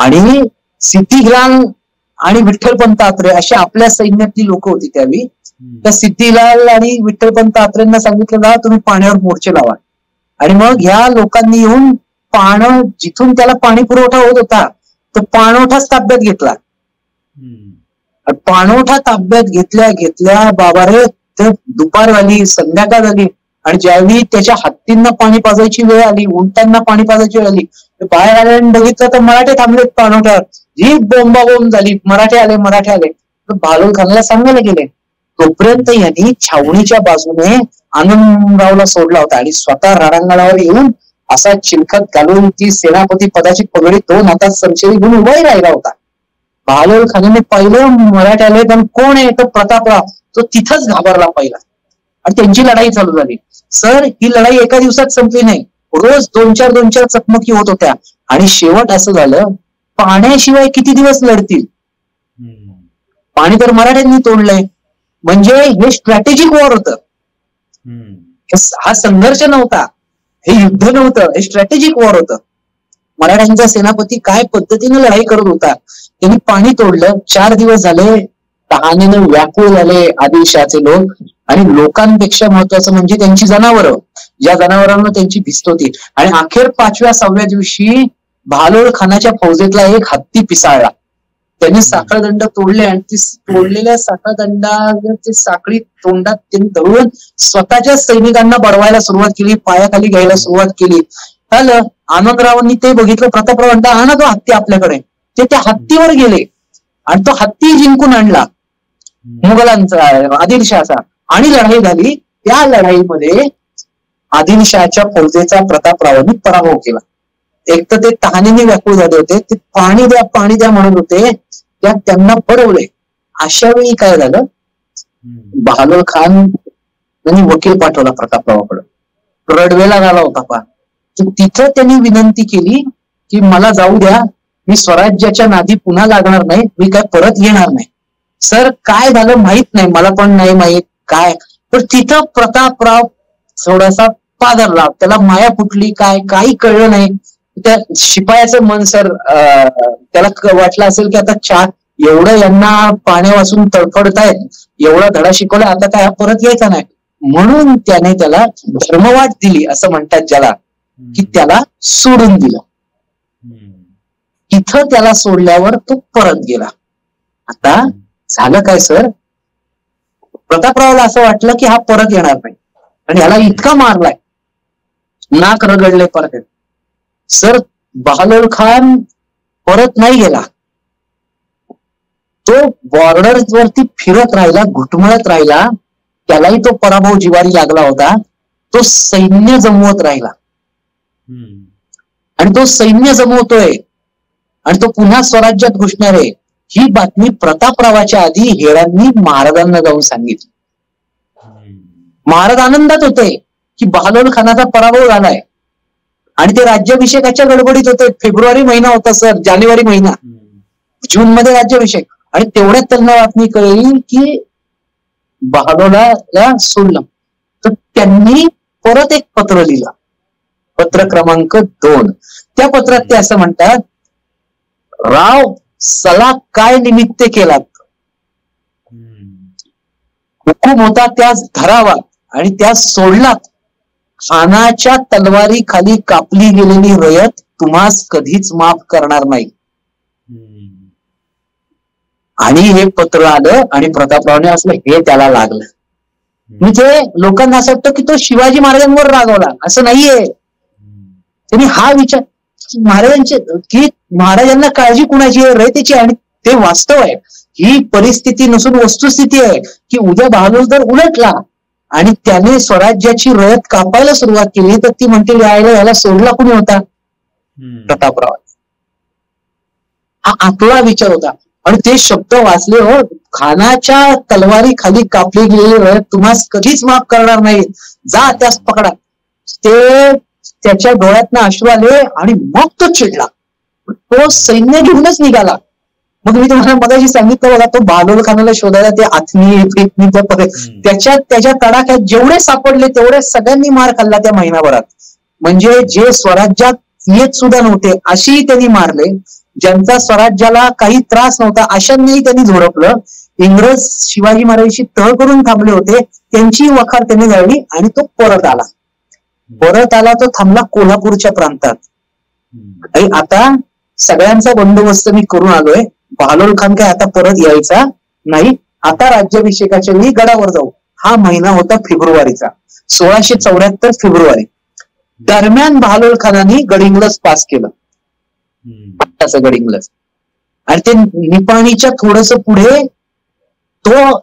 आणि सिद्धिलाल आणि विठ्ठलपंत आत्रे अशी आपल्या सैन्यातली लोक होती त्यावेळी. त्या सिद्धिलाल आणि विठ्ठलपंत आत्रेंना सांगितलं जा तुम्ही पाण्यावर मोर्चे लावा. आणि मग ह्या लोकांनी येऊन पाणी जिथून त्याला पाणी पुरवठा होत होता तो पाणवठाच ताब्यात घेतला. पाणवठा ताब्यात घेतल्या बाबा रे, तर दुपार झाली, संध्याकाळ झाली, आणि ज्यावेळी त्याच्या हत्तींना पाणी पाजायची वेळ आली, उंटांना पाणी पाजायची वेळ आली, बाहेर आल्याने बघितलं तर मराठे थांबलेत पाणवठ्यावर. जी बोंबाबोंब झाली, मराठे आले. तर बहादूर खानला सांगायला गेले. तोपर्यंत यांनी छावणीच्या बाजूने आनंदरावला सोडला होता आणि स्वतः रणांगणावर येऊन असा चिलखत घालून ती सेनापती पदाची पगडी 2 हातात संचयी घेऊन उभाही राहिला होता. बहादूर खानाने पाहिलं मराठे आले, पण कोण आहे तर प्रतापराव. तो तिथंच घाबरला पहिला आणि त्यांची लढाई चालू झाली. सर, ही लढाई एका दिवसात संपली नाही. रोज 2-4 चकमकी होत होत्या आणि शेवट असं झालं, पाण्याशिवाय किती दिवस लढतील. पाणी तर मराठ्यांनी तोडलंय. म्हणजे हे स्ट्रॅटेजिक वॉर होतं. हा संघर्ष नव्हता, हे युद्ध नव्हतं, हे स्ट्रॅटेजिक वॉर होतं. मराठ्यांचा सेनापती काय पद्धतीने लढाई करत होता. त्यांनी पाणी तोडलं. 4 दिवस झाले, तहानेनं व्याकुळ झाले आदिलशहाचे लोक. आणि लोकांपेक्षा महत्वाचं म्हणजे त्यांची जनावरं, ज्या जनावरांना त्यांची भिस्त होती. आणि अखेर 5व्या-6व्या दिवशी बहादूर खानाच्या फौजेतला एक हत्ती पिसाळला. त्यांनी साखळदंड तोडले आणि ती तोडलेल्या साखळदंडाची साखळी तोंडात त्यांनी धरून स्वतःच्या सैनिकांना बडवायला सुरुवात केली, पायाखाली घ्यायला सुरुवात केली. झालं. आनंदरावांनी ते बघितलं. प्रतापराव म्हणता आणा तो हत्ती आपल्याकडे. ते त्या हत्तीवर गेले आणि तो हत्ती जिंकून आणला मुघलांचा, आदिलशहाचा, आणि लढाई झाली. त्या लढाईमध्ये आदिलशहाच्या फौजेचा प्रतापरावांनी पराभव केला. एक तर ते तहानेने व्याकुळ झाले होते, ते पाणी द्या म्हणत होते, त्यात त्यांना पडवले. अशा वेळी काय झालं, बहादूर खान यांनी वकील पाठवला प्रतापरावाकडे. रडवेला झाला होता पा. तिथं त्यांनी विनंती केली की मला जाऊ द्या, मी स्वराज्याच्या नादी पुन्हा लागणार नाही, मी काय परत येणार नाही. सर, काय झालं माहित नाही, मला पण नाही माहित काय. पण तिथं प्रतापराव थोडासा पादरला, त्याला माया फुटली, काही कळलं नाही. त्या शिपायाचं मन सर, त्याला वाटलं असेल की आता एवढं यांना पाण्या वाचून तडफडतायत, एवढा धडा शिकवला, आता काय परत यायचा नाही. म्हणून त्याने त्याला धर्मवाट दिली असं म्हणतात ज्याला, की त्याला सोडून दिलं. इथं त्याला सोडल्यावर तो परत गेला. आता झालं काय सर, प्रतापरावला असं वाटलं की हा परत येणार नाही आणि ह्याला इतका मारलाय, नाक रगडले परत. सर, बहादूर खान परत नाही गेला. तो बॉर्डरवरती फिरत राहिला, घुटमळत राहिला. त्यालाही तो पराभव जिवारी लागला होता. तो सैन्य जमवत राहिला आणि तो सैन्य जमवतोय आणि तो पुन्हा स्वराज्यात घुसणार आहे, ही बातमी प्रतापरावाच्या आधी हेरांनी महाराजांना जाऊन सांगितली. महाराज आनंदात होते की बहादूर खानाचा पराभव झालाय आणि ते राज्याभिषेकाच्या गडबडीत होते. फेब्रुवारी महिना होता सर, जानेवारी महिना, जून मध्ये राज्याभिषेक. आणि तेवढ्यात त्यांना बातमी कळली की बहादूरला सोडलं. तर त्यांनी परत एक पत्र लिहिलं, पत्र क्रमांक 2. त्या पत्रात ते असं म्हणतात, राव सला काय निमित्त केलात, हुकूम होता त्यास धरावा आणि त्यास सोडलात. खानाच्या तलवारी खाली कापली गेलेली रयत तुम्हास कधीच माफ करणार नाही. आणि हे पत्र आलं आणि प्रतापरावने असलं हे त्याला लागलं. म्हणजे लोकांना असं वाटतं की तो शिवाजी महाराजांवर रागवला, असं नाहीये. त्यांनी हा विचार महाराजांचे की महाराजांना काळजी कुणाची आहे, रयतेची, आणि ते वास्तव आहे. ही परिस्थिती नसून वस्तुस्थिती आहे की उद्या बहादूर जर उलटला आणि त्याने स्वराज्याची रयत कापायला सुरुवात केली तर ती म्हणतील याला सोडला कुणी होता, प्रतापराव. हा आपला विचार होता. आणि ते शब्द वाचले, हो, खानाच्या तलवारी खाली कापली गेलेली रयत तुम्हाला कधीच माफ करणार नाही, जा त्यास पकडा. ते त्याच्या डोळ्यातनं अश्रू आले आणि मग तो चिडला. तो सैन्य घेऊनच निघाला. मग मी तुम्हाला मगाशी सांगितलं बघा, तो बहादूर खानाला शोधायला ते आथनी त्याच्या तडाख्यात जेवढे सापडले तेवढे सगळ्यांनी मार खाल्ला त्या महिनाभरात. म्हणजे जे स्वराज्यात येत सुद्धा नव्हते अशीही त्यांनी मारले. ज्यांचा स्वराज्याला काही त्रास नव्हता अशांनाही त्यांनी झोडपलं. इंग्रज शिवाजी महाराजांशी तह करून थांबले होते त्यांची वखार त्यांनी जाळली आणि तो परत आला. तो थांबला कोल्हापूरच्या प्रांतात. आणि आता सगळ्यांचा बंदोबस्त मी करून आलोय. बहालोल खान काय आता परत यायचा नाही. आता राज्याभिषेकाच्या वेळी गडावर जाऊ. हा महिना होता फेब्रुवारीचा, 1674 फेब्रुवारी. दरम्यान बहालोल खानाने गडिंग्लज पास केलं, असं गडिंग्लज. आणि ते निपाणीच्या थोडस पुढे तो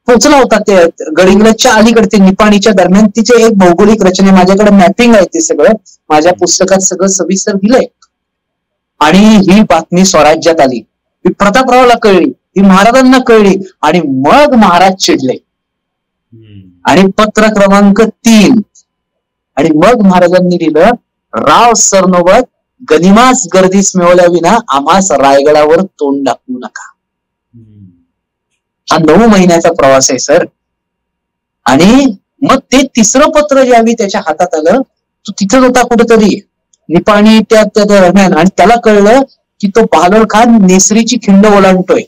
पोचला होता. ते गडिंग्लजच्या अलीकडे ते निपाणीच्या दरम्यान तिचे एक भौगोलिक रचने, माझ्याकडे मॅपिंग आहे, ते सगळं माझ्या पुस्तकात सगळं सविस्तर दिलंय. आणि ही बातमी स्वराज्यात आली, ही प्रतापरावला कळली, ही महाराजांना कळली आणि मग महाराज चिडले. आणि पत्र क्रमांक 3 आणि मग महाराजांनी लिहिलं, राव सरनोबत गनिमास गर्दीस मिळवल्या विना आम्हास रायगडावर तोंड दाखवू नका. हा 9 महिन्याचा प्रवास आहे सर. आणि मग ते तिसरं पत्र ज्यावेळी त्याच्या हातात आलं, तो तिथंच होता कुठेतरी निपाणी त्या दरम्यान. आणि त्याला कळलं की तो बहालोल खान नेसरीची खिंड ओलांडतोय,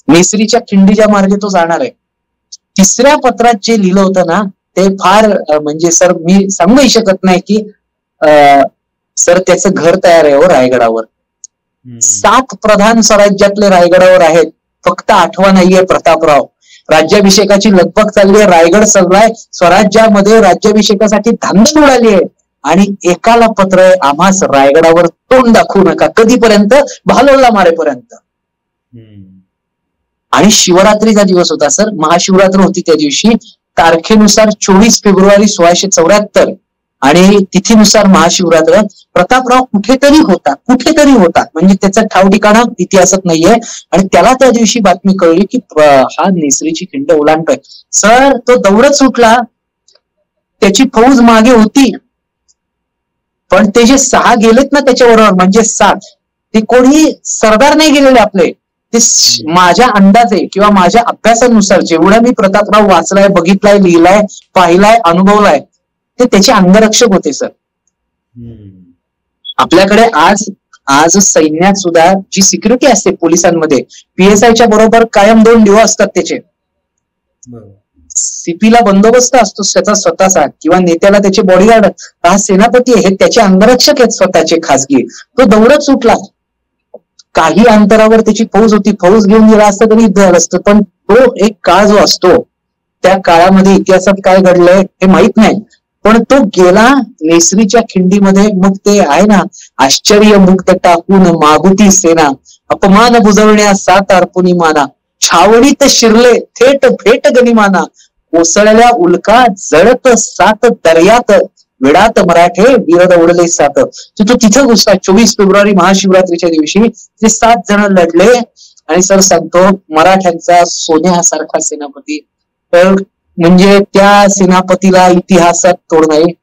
नेसरीच्या खिंडीच्या मार्गे तो जाणार आहे. तिसऱ्या पत्रात जे लिहिलं होतं ना ते फार म्हणजे सर मी सांगूही शकत नाही की सर त्याचं घर तयार आहे हो रायगडावर. 7 प्रधान स्वराज्यातले रायगडावर आहेत, फक्त 8वा नाहीये प्रतापराव. राज्याभिषेकाची लगबग चालली आहे, रायगड सजलाय, स्वराज्यामध्ये राज्याभिषेकासाठी धांदल उडाली आहे. आणि एकाला पत्र आहे, आम्हास रायगडावर तोंड दाखवू नका. कधीपर्यंत? बहालोलला मारेपर्यंत. आणि शिवरात्रीचा दिवस होता सर, महाशिवरात्र होती त्या दिवशी. तारखेनुसार 24 फेब्रुवारी 1674 आणि तिथीनुसार महाशिवरात्र. प्रतापराव कुठेतरी होता म्हणजे त्याचा ठाव ठिकाणा इतिहासात नाहीये. आणि त्याला त्या दिवशी बातमी कळली की हा नेसरीची खिंड ओलांडतोय. सर तो दौडत सुटला, त्याची फौज मागे होती, पण ते जे 6 गेलेत ना त्याच्याबरोबर म्हणजे 7, ते कोणी सरदार नाही गेलेले आपले. ते माझ्या अंदाजे किंवा माझ्या अभ्यासानुसार जेवढा मी प्रतापराव वाचलाय, बघितलाय, लिहिलाय, पाहिलाय, अनुभवलाय, ते त्याचे अंगरक्षक होते सर. आपल्याकडे आज सैन्यात सुद्धा जी सिक्युरिटी असते पोलिसांमध्ये, PSIच्या बरोबर कायम 2 डिओ असतात त्याचे. सीपीला बंदोबस्त असतो त्याचा स्वतःचा किंवा नेत्याला त्याचे बॉडीगार्ड. हा सेनापती आहे, त्याचे अंगरक्षक आहेत स्वतःचे खासगी. तो दौडत सुटला, काही अंतरावर त्याची फौज होती, फौज घेऊन गेला असतं तरी युद्ध झालं असतं. पण तो एक काळ जो असतो त्या काळामध्ये इतिहासात काय घडलंय हे माहित नाही, पण तो गेला नेसरीच्या खिंडीमध्ये. मग ते आहे ना, आश्चर्य मुक्त टाकून मागुती सेना, अपमान बुजवण्या 7 अर्पुनी माना, छावणीत शिरले थेट भेट गनिमाना, कोसळल्या उल्का जळत 7 दर्यात, विडात मराठे वीर दौडले 7. तो तिथं घुसला 24 फेब्रुवारी महाशिवरात्रीच्या दिवशी. ते 7 जण लढले. आणि सर सांगतो, मराठ्यांचा सोन्यासारखा सेनापती. तर म्हणजे त्या सेनापतीला इतिहासात तोड नाही,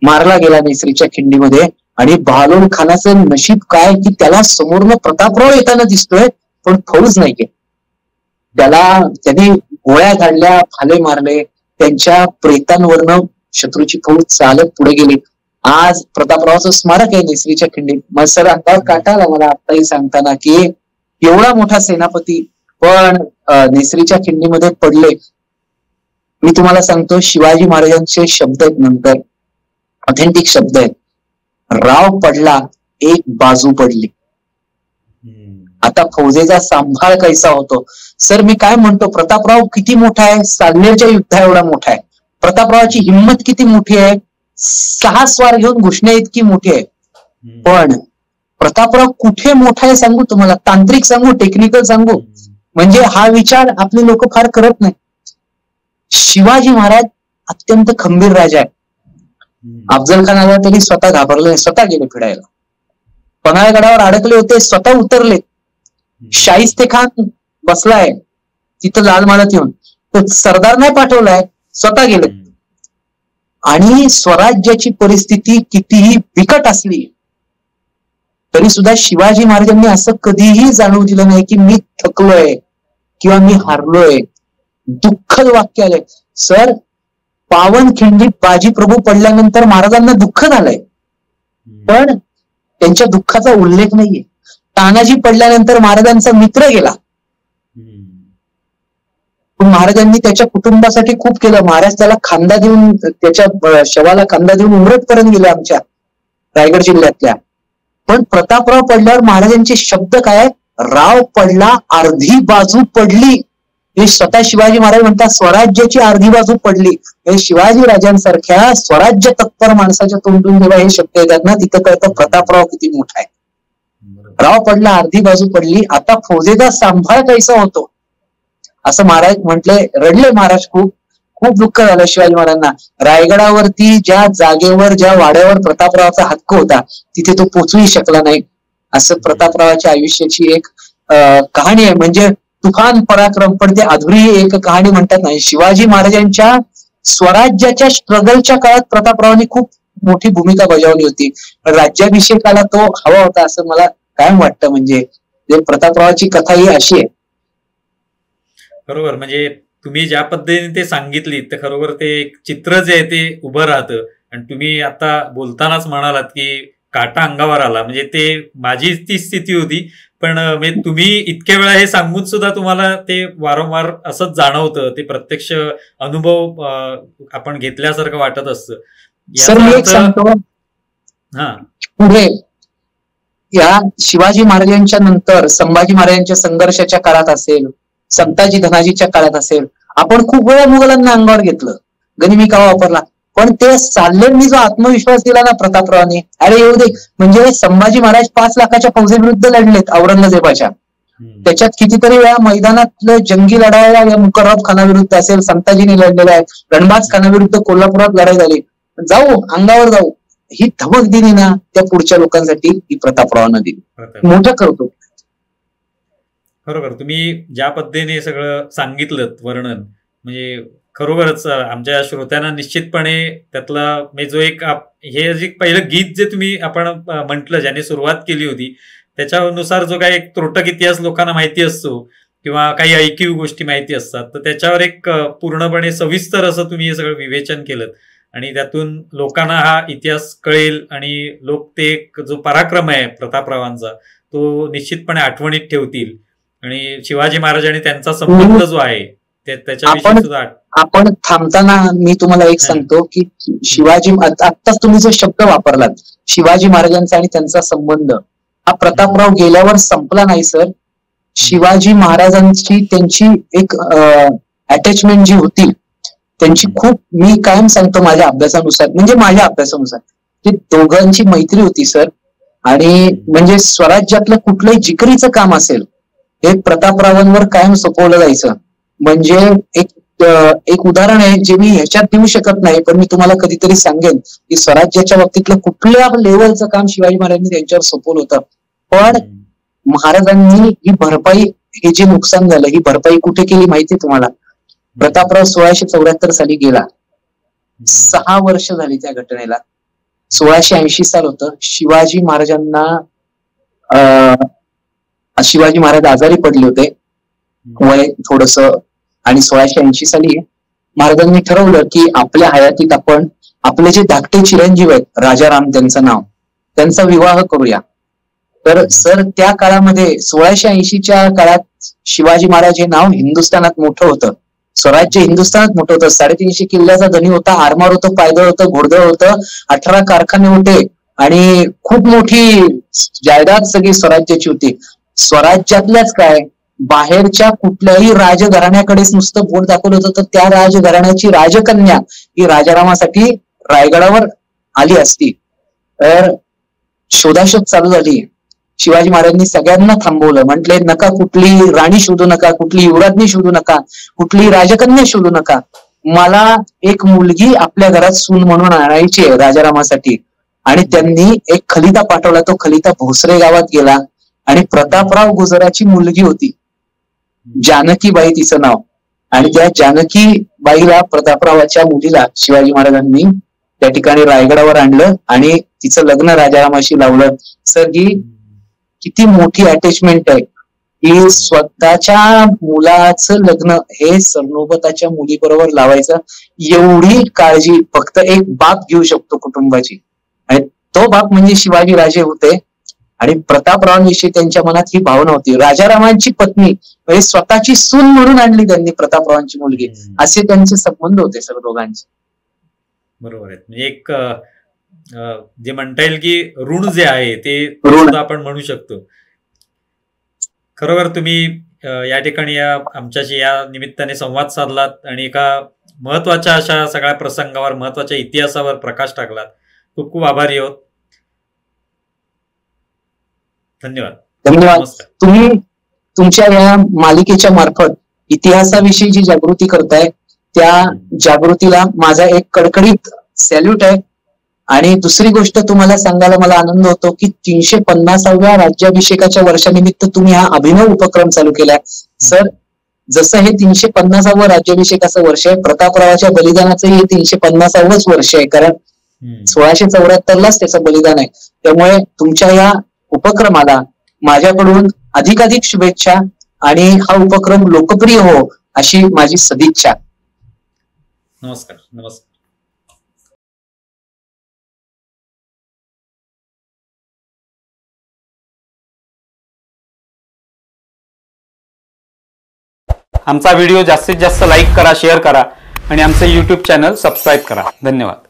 मारला गेला नेसरीच्या खिंडीमध्ये. आणि बहालोल खानाचं नशीब काय की त्याला समोरनं प्रतापराव येताना दिसतोय, पण फौज नाही गेली. त्यांनी गोळ्या काढल्या, फाले मारले, त्यांच्या प्रेतांवरनं शत्रूची फौज चालत पुढे गेली. आज प्रतापरावाचं स्मारक आहे नेसरीच्या खिंडीत. मग सर अंगावर काटा आला मला आताही सांगताना की एवढा मोठा सेनापती पण नेसरीच्या खिंडीमध्ये पडले. मी तुम्हाला सांगतो, शिवाजी महाराजांचे शब्द आहेत, नंतर ऑथेंटिक शब्द आहेत, राव पडला एक बाजू पडली. आता फौजेचा सांभाळ कैसा होतो. सर मी काय म्हणतो, प्रतापराव किती मोठा आहे, सालनेरच्या युद्धा एवढा मोठा आहे. प्रतापरावाची हिंमत किती मोठी आहे, 6 स्वार घेऊन घुसण्या इतकी मोठी आहे. पण प्रतापराव कुठे मोठा आहे सांगू तुम्हाला, तांत्रिक सांगू, टेक्निकल सांगू, म्हणजे हा विचार आपले लोक फार करत नाही. शिवाजी महाराज अत्यंत खंबीर राजा आहे. अफजल खान आला तरी स्वतः घाबरले, स्वतः गेले फिरायला. पन्हाळगडावर अडकले होते, स्वतः उतरले. शाहिस्ते खान बसलाय तिथं लाल माळात येऊन, तो सरदार नाही पाठवलाय, स्वतः गेले. आणि स्वराज्याची परिस्थिती कितीही बिकट असली तरी सुद्धा शिवाजी महाराजांनी असं कधीही जाणवू दिलं नाही की मी थकलोय किंवा मी हारलोय. दुःखद वाक्य आलंय सर. पावनखिंडीत बाजी प्रभू पडल्यानंतर महाराजांना दुःख झालंय. पण त्यांच्या दुःखाचा उल्लेख नाहीये. तानाजी पडल्यानंतर महाराजांचा मित्र गेला, पण महाराजांनी त्याच्या कुटुंबासाठी खूप केलं. महाराज त्याला खांदा देऊन, त्याच्या शवाला खांदा देऊन उमरटपर्यंत गेले आमच्या रायगड जिल्ह्यातल्या. पण प्रतापराव पडल्यावर महाराजांचे शब्द काय, राव पडला अर्धी बाजू पडली. हे स्वतः शिवाजी महाराज म्हणतात स्वराज्याची अर्धी बाजू पडली. हे शिवाजी राजांसारख्या स्वराज्य तत्पर माणसाच्या तोंडून जेव्हा हे शब्द येतात ना, तिथं कळतं प्रतापराव किती मोठा आहे. राव पडला अर्धी बाजू पडली, आता फौजेचा सांभाळ कैसा होतो, असं महाराज म्हटले. रडले महाराज, खूप खूप दुःख झालं शिवाजी महाराजांना. रायगडावरती ज्या जागेवर, ज्या वाड्यावर प्रतापरावाचा हक्क होता, तिथे तो पोचूही शकला नाही. असं प्रतापरावाच्या आयुष्याची एक कहाणी आहे. म्हणजे तुफान पराक्रम, पण ते अधुरी एक कहाणी म्हणतात नाही. शिवाजी महाराजांच्या स्वराज्याच्या स्ट्रगलच्या काळात प्रतापरावांनी खूप मोठी भूमिका बजावली होती. राज्याभिषेकाला तो हवा होता असं मला कायम वाटतं. म्हणजे प्रतापरावाची कथा ही अशी आहे. बरोबर, म्हणजे तुम्ही ज्या पद्धतीने ते सांगितली ते खरोखर ते एक चित्र जे आहे ते उभं राहतं. आणि तुम्ही आता बोलतानाच म्हणालात की काटा अंगावर आला, म्हणजे ते माझी ती स्थिती होती. पण तुम्ही इतक्या वेळा हे सांगून सुद्धा तुम्हाला ते वारंवार असंच जाणवतं, ते प्रत्यक्ष अनुभव आपण घेतल्यासारखं वाटत असतं. सर मी एक सांगतो, पुढे या शिवाजी महाराजांच्या नंतर संभाजी महाराजांच्या संघर्षाच्या काळात असेल, संताजी धनाजीच्या काळात असेल, आपण खूप वेळा मुघलांना अंगावर घेतलं, गनिमी कावा वापरला. पण ते साल्यांनी जो आत्मविश्वास दिला ना प्रतापरावांनी, अरे येऊ दे. म्हणजे संभाजी महाराज 5 लाखाच्या फौजेविरुद्ध लढलेत औरंगजेबाच्या. त्याच्यात कितीतरी वेळा मैदानातलं जंगी लढाया या मुकर्रब खानाविरुद्ध असेल, संताजीने लढलेल्या आहेत. रणबाज खानाविरुद्ध कोल्हापुरात लढाई झाली. जाऊ, अंगावर जाऊ, ही धमक दिली ना त्या पुढच्या लोकांसाठी, ही प्रतापरावांना दिली. मोठं करतो. बरोबर, तुम्ही ज्या पद्धतीने सगळं सांगितलं वर्णन, म्हणजे खरोखरच आमच्या श्रोत्यांना निश्चितपणे त्यातला जो एक हे जे पहिलं गीत जे तुम्ही आपण म्हटलं, ज्याने सुरुवात केली होती, त्याच्यानुसार जो काही एक त्रोटक इतिहास लोकांना माहिती असतो किंवा काही ऐकीव गोष्टी माहिती असतात, तर त्याच्यावर एक पूर्णपणे सविस्तर असं तुम्ही हे सगळं विवेचन केलं. आणि त्यातून लोकांना हा इतिहास कळेल आणि लोक ते जो पराक्रम आहे प्रतापरावांचा तो निश्चितपणे आठवणीत ठेवतील. आणि शिवाजी महाराज आणि त्यांचा संबंध जो आहे त्याच्याविषयी सुद्धा. आपण थांबताना मी तुम्हाला एक सांगतो की शिवाजी, आत्ताच तुम्ही जो शब्द वापरलात शिवाजी महाराजांचा आणि त्यांचा संबंध, हा प्रतापराव गेल्यावर संपला नाही सर. शिवाजी महाराजांची त्यांची एक अटॅचमेंट जी होती त्यांची खूप, मी कायम सांगतो माझ्या अभ्यासानुसार, म्हणजे माझ्या अभ्यासानुसार ती दोघांची मैत्री होती सर. आणि म्हणजे स्वराज्यातलं कुठलंही जिकरीचं काम असेल हे प्रतापरावांवर कायम सोपवलं जायचं. म्हणजे एक उदाहरण आहे जे मी ह्याच्यात देऊ शकत नाही, पण मी तुम्हाला कधीतरी सांगेन की स्वराज्याच्या बाबतीतलं कुठल्या लेवलचं काम शिवाजी महाराजांनी त्यांच्यावर सोपवलं होतं. पण महाराजांनी ही भरपाई, हे जे नुकसान झालं, ही भरपाई कुठे केली माहिती तुम्हाला? प्रतापराव 1674 साली गेला, 6 वर्ष झाली त्या घटनेला. 1680 साल होतं. शिवाजी महाराज आजारी पडले होते, वय थोडस. आणि 1680 साली महाराजांनी ठरवलं की आपल्या हयातीत आपण आपले जे धाकटे चिरंजीव आहेत, राजाराम त्यांचं नाव, त्यांचा विवाह करूया. तर सर त्या काळामध्ये 1680च्या काळात शिवाजी महाराज हे नाव हिंदुस्थानात मोठं होतं, स्वराज्य हिंदुस्थानात मोठं होतं. 350 किल्ल्याचा धनी होता, आरमार होतं, पायदळ होतं, घोडदळ होतं, 18 कारखाने होते आणि खूप मोठी जायदाद सगळी स्वराज्याची होती. स्वराज्यातल्याच काय, बाहेरच्या कुठल्याही राजघराण्याकडेच नुसतं बोट दाखवलं होतं तर त्या राजघराण्याची राजकन्या ही राजारामासाठी रायगडावर आली असती. तर शोधाशोध चालू झाली. शिवाजी महाराजांनी सगळ्यांना थांबवलं, म्हटले नका, कुठली राणी शोधू नका, कुठली युवराज्ञी शोधू नका, कुठली राजकन्या शोधू नका, मला एक मुलगी आपल्या घरात सून म्हणून आणायची आहे राजारामासाठी. आणि त्यांनी एक खलिता पाठवला. तो खलिता भोसरे गावात गेला आणि प्रतापराव गुजराची मुलगी होती, जानकीबाई तिचं नाव. आणि त्या जानकीबाईला, प्रतापरावाच्या मुलीला शिवाजी महाराजांनी त्या ठिकाणी रायगडावर आणलं आणि तिचं लग्न राजारामाशी लावलं. सर ही किती मोठी अटॅचमेंट आहे की स्वतःच्या मुलाचं लग्न हे सरनोबताच्या मुलीबरोबर लावायचं, एवढी काळजी फक्त एक बाप घेऊ शकतो कुटुंबाची. आणि तो बाप म्हणजे शिवाजी राजे होते आणि प्रतापरावांविषयी त्यांच्या मनात ही भावना होती. राजारामांची पत्नी म्हणजे स्वतःची सून म्हणून आणली त्यांनी प्रतापरावांची मुलगी, असे त्यांचे संबंध होते सर दोघांचे. बरोबर आहे. म्हणजे एक जे म्हणता येईल की ऋण जे आहे ते सुद्धा आपण म्हणू शकतो. खरोखर तुम्ही या ठिकाणी आमच्याशी या निमित्ताने संवाद साधलात आणि एका महत्वाच्या अशा सगळ्या प्रसंगावर, महत्वाच्या इतिहासावर प्रकाश टाकलात. खूप खूप आभारी आहोत. धन्यवाद. धन्यवाद. तुम्ही तुमच्या या मालिकेच्या मार्फत इतिहासाविषयी जी जागृती करताय त्या जागृतीला माझा एक कडकडीत सॅल्यूट आहे. आणि दुसरी गोष्ट तुम्हाला सांगायला मला आनंद होतो की 350व्या राज्याभिषेकाच्या वर्षानिमित्त तुम्ही हा अभिनव उपक्रम चालू केलाय. सर, जसं हे 350वं राज्याभिषेकाचं वर्ष आहे, प्रतापरावाच्या बलिदानाचंही हे 350वंच वर्ष आहे, कारण 1674लाच त्याचं बलिदान आहे. त्यामुळे तुमच्या या उपक्रमाला माझ्याकडून अधिकाधिक शुभेच्छा आणि हा उपक्रम लोकप्रिय हो अशी माझी सदिच्छा. नमस्कार. नमस्कार. आमचा व्हिडिओ जास्तीत जास्त लाईक करा, शेअर करा आणि आमचे YouTube चॅनल सबस्क्राईब करा. धन्यवाद.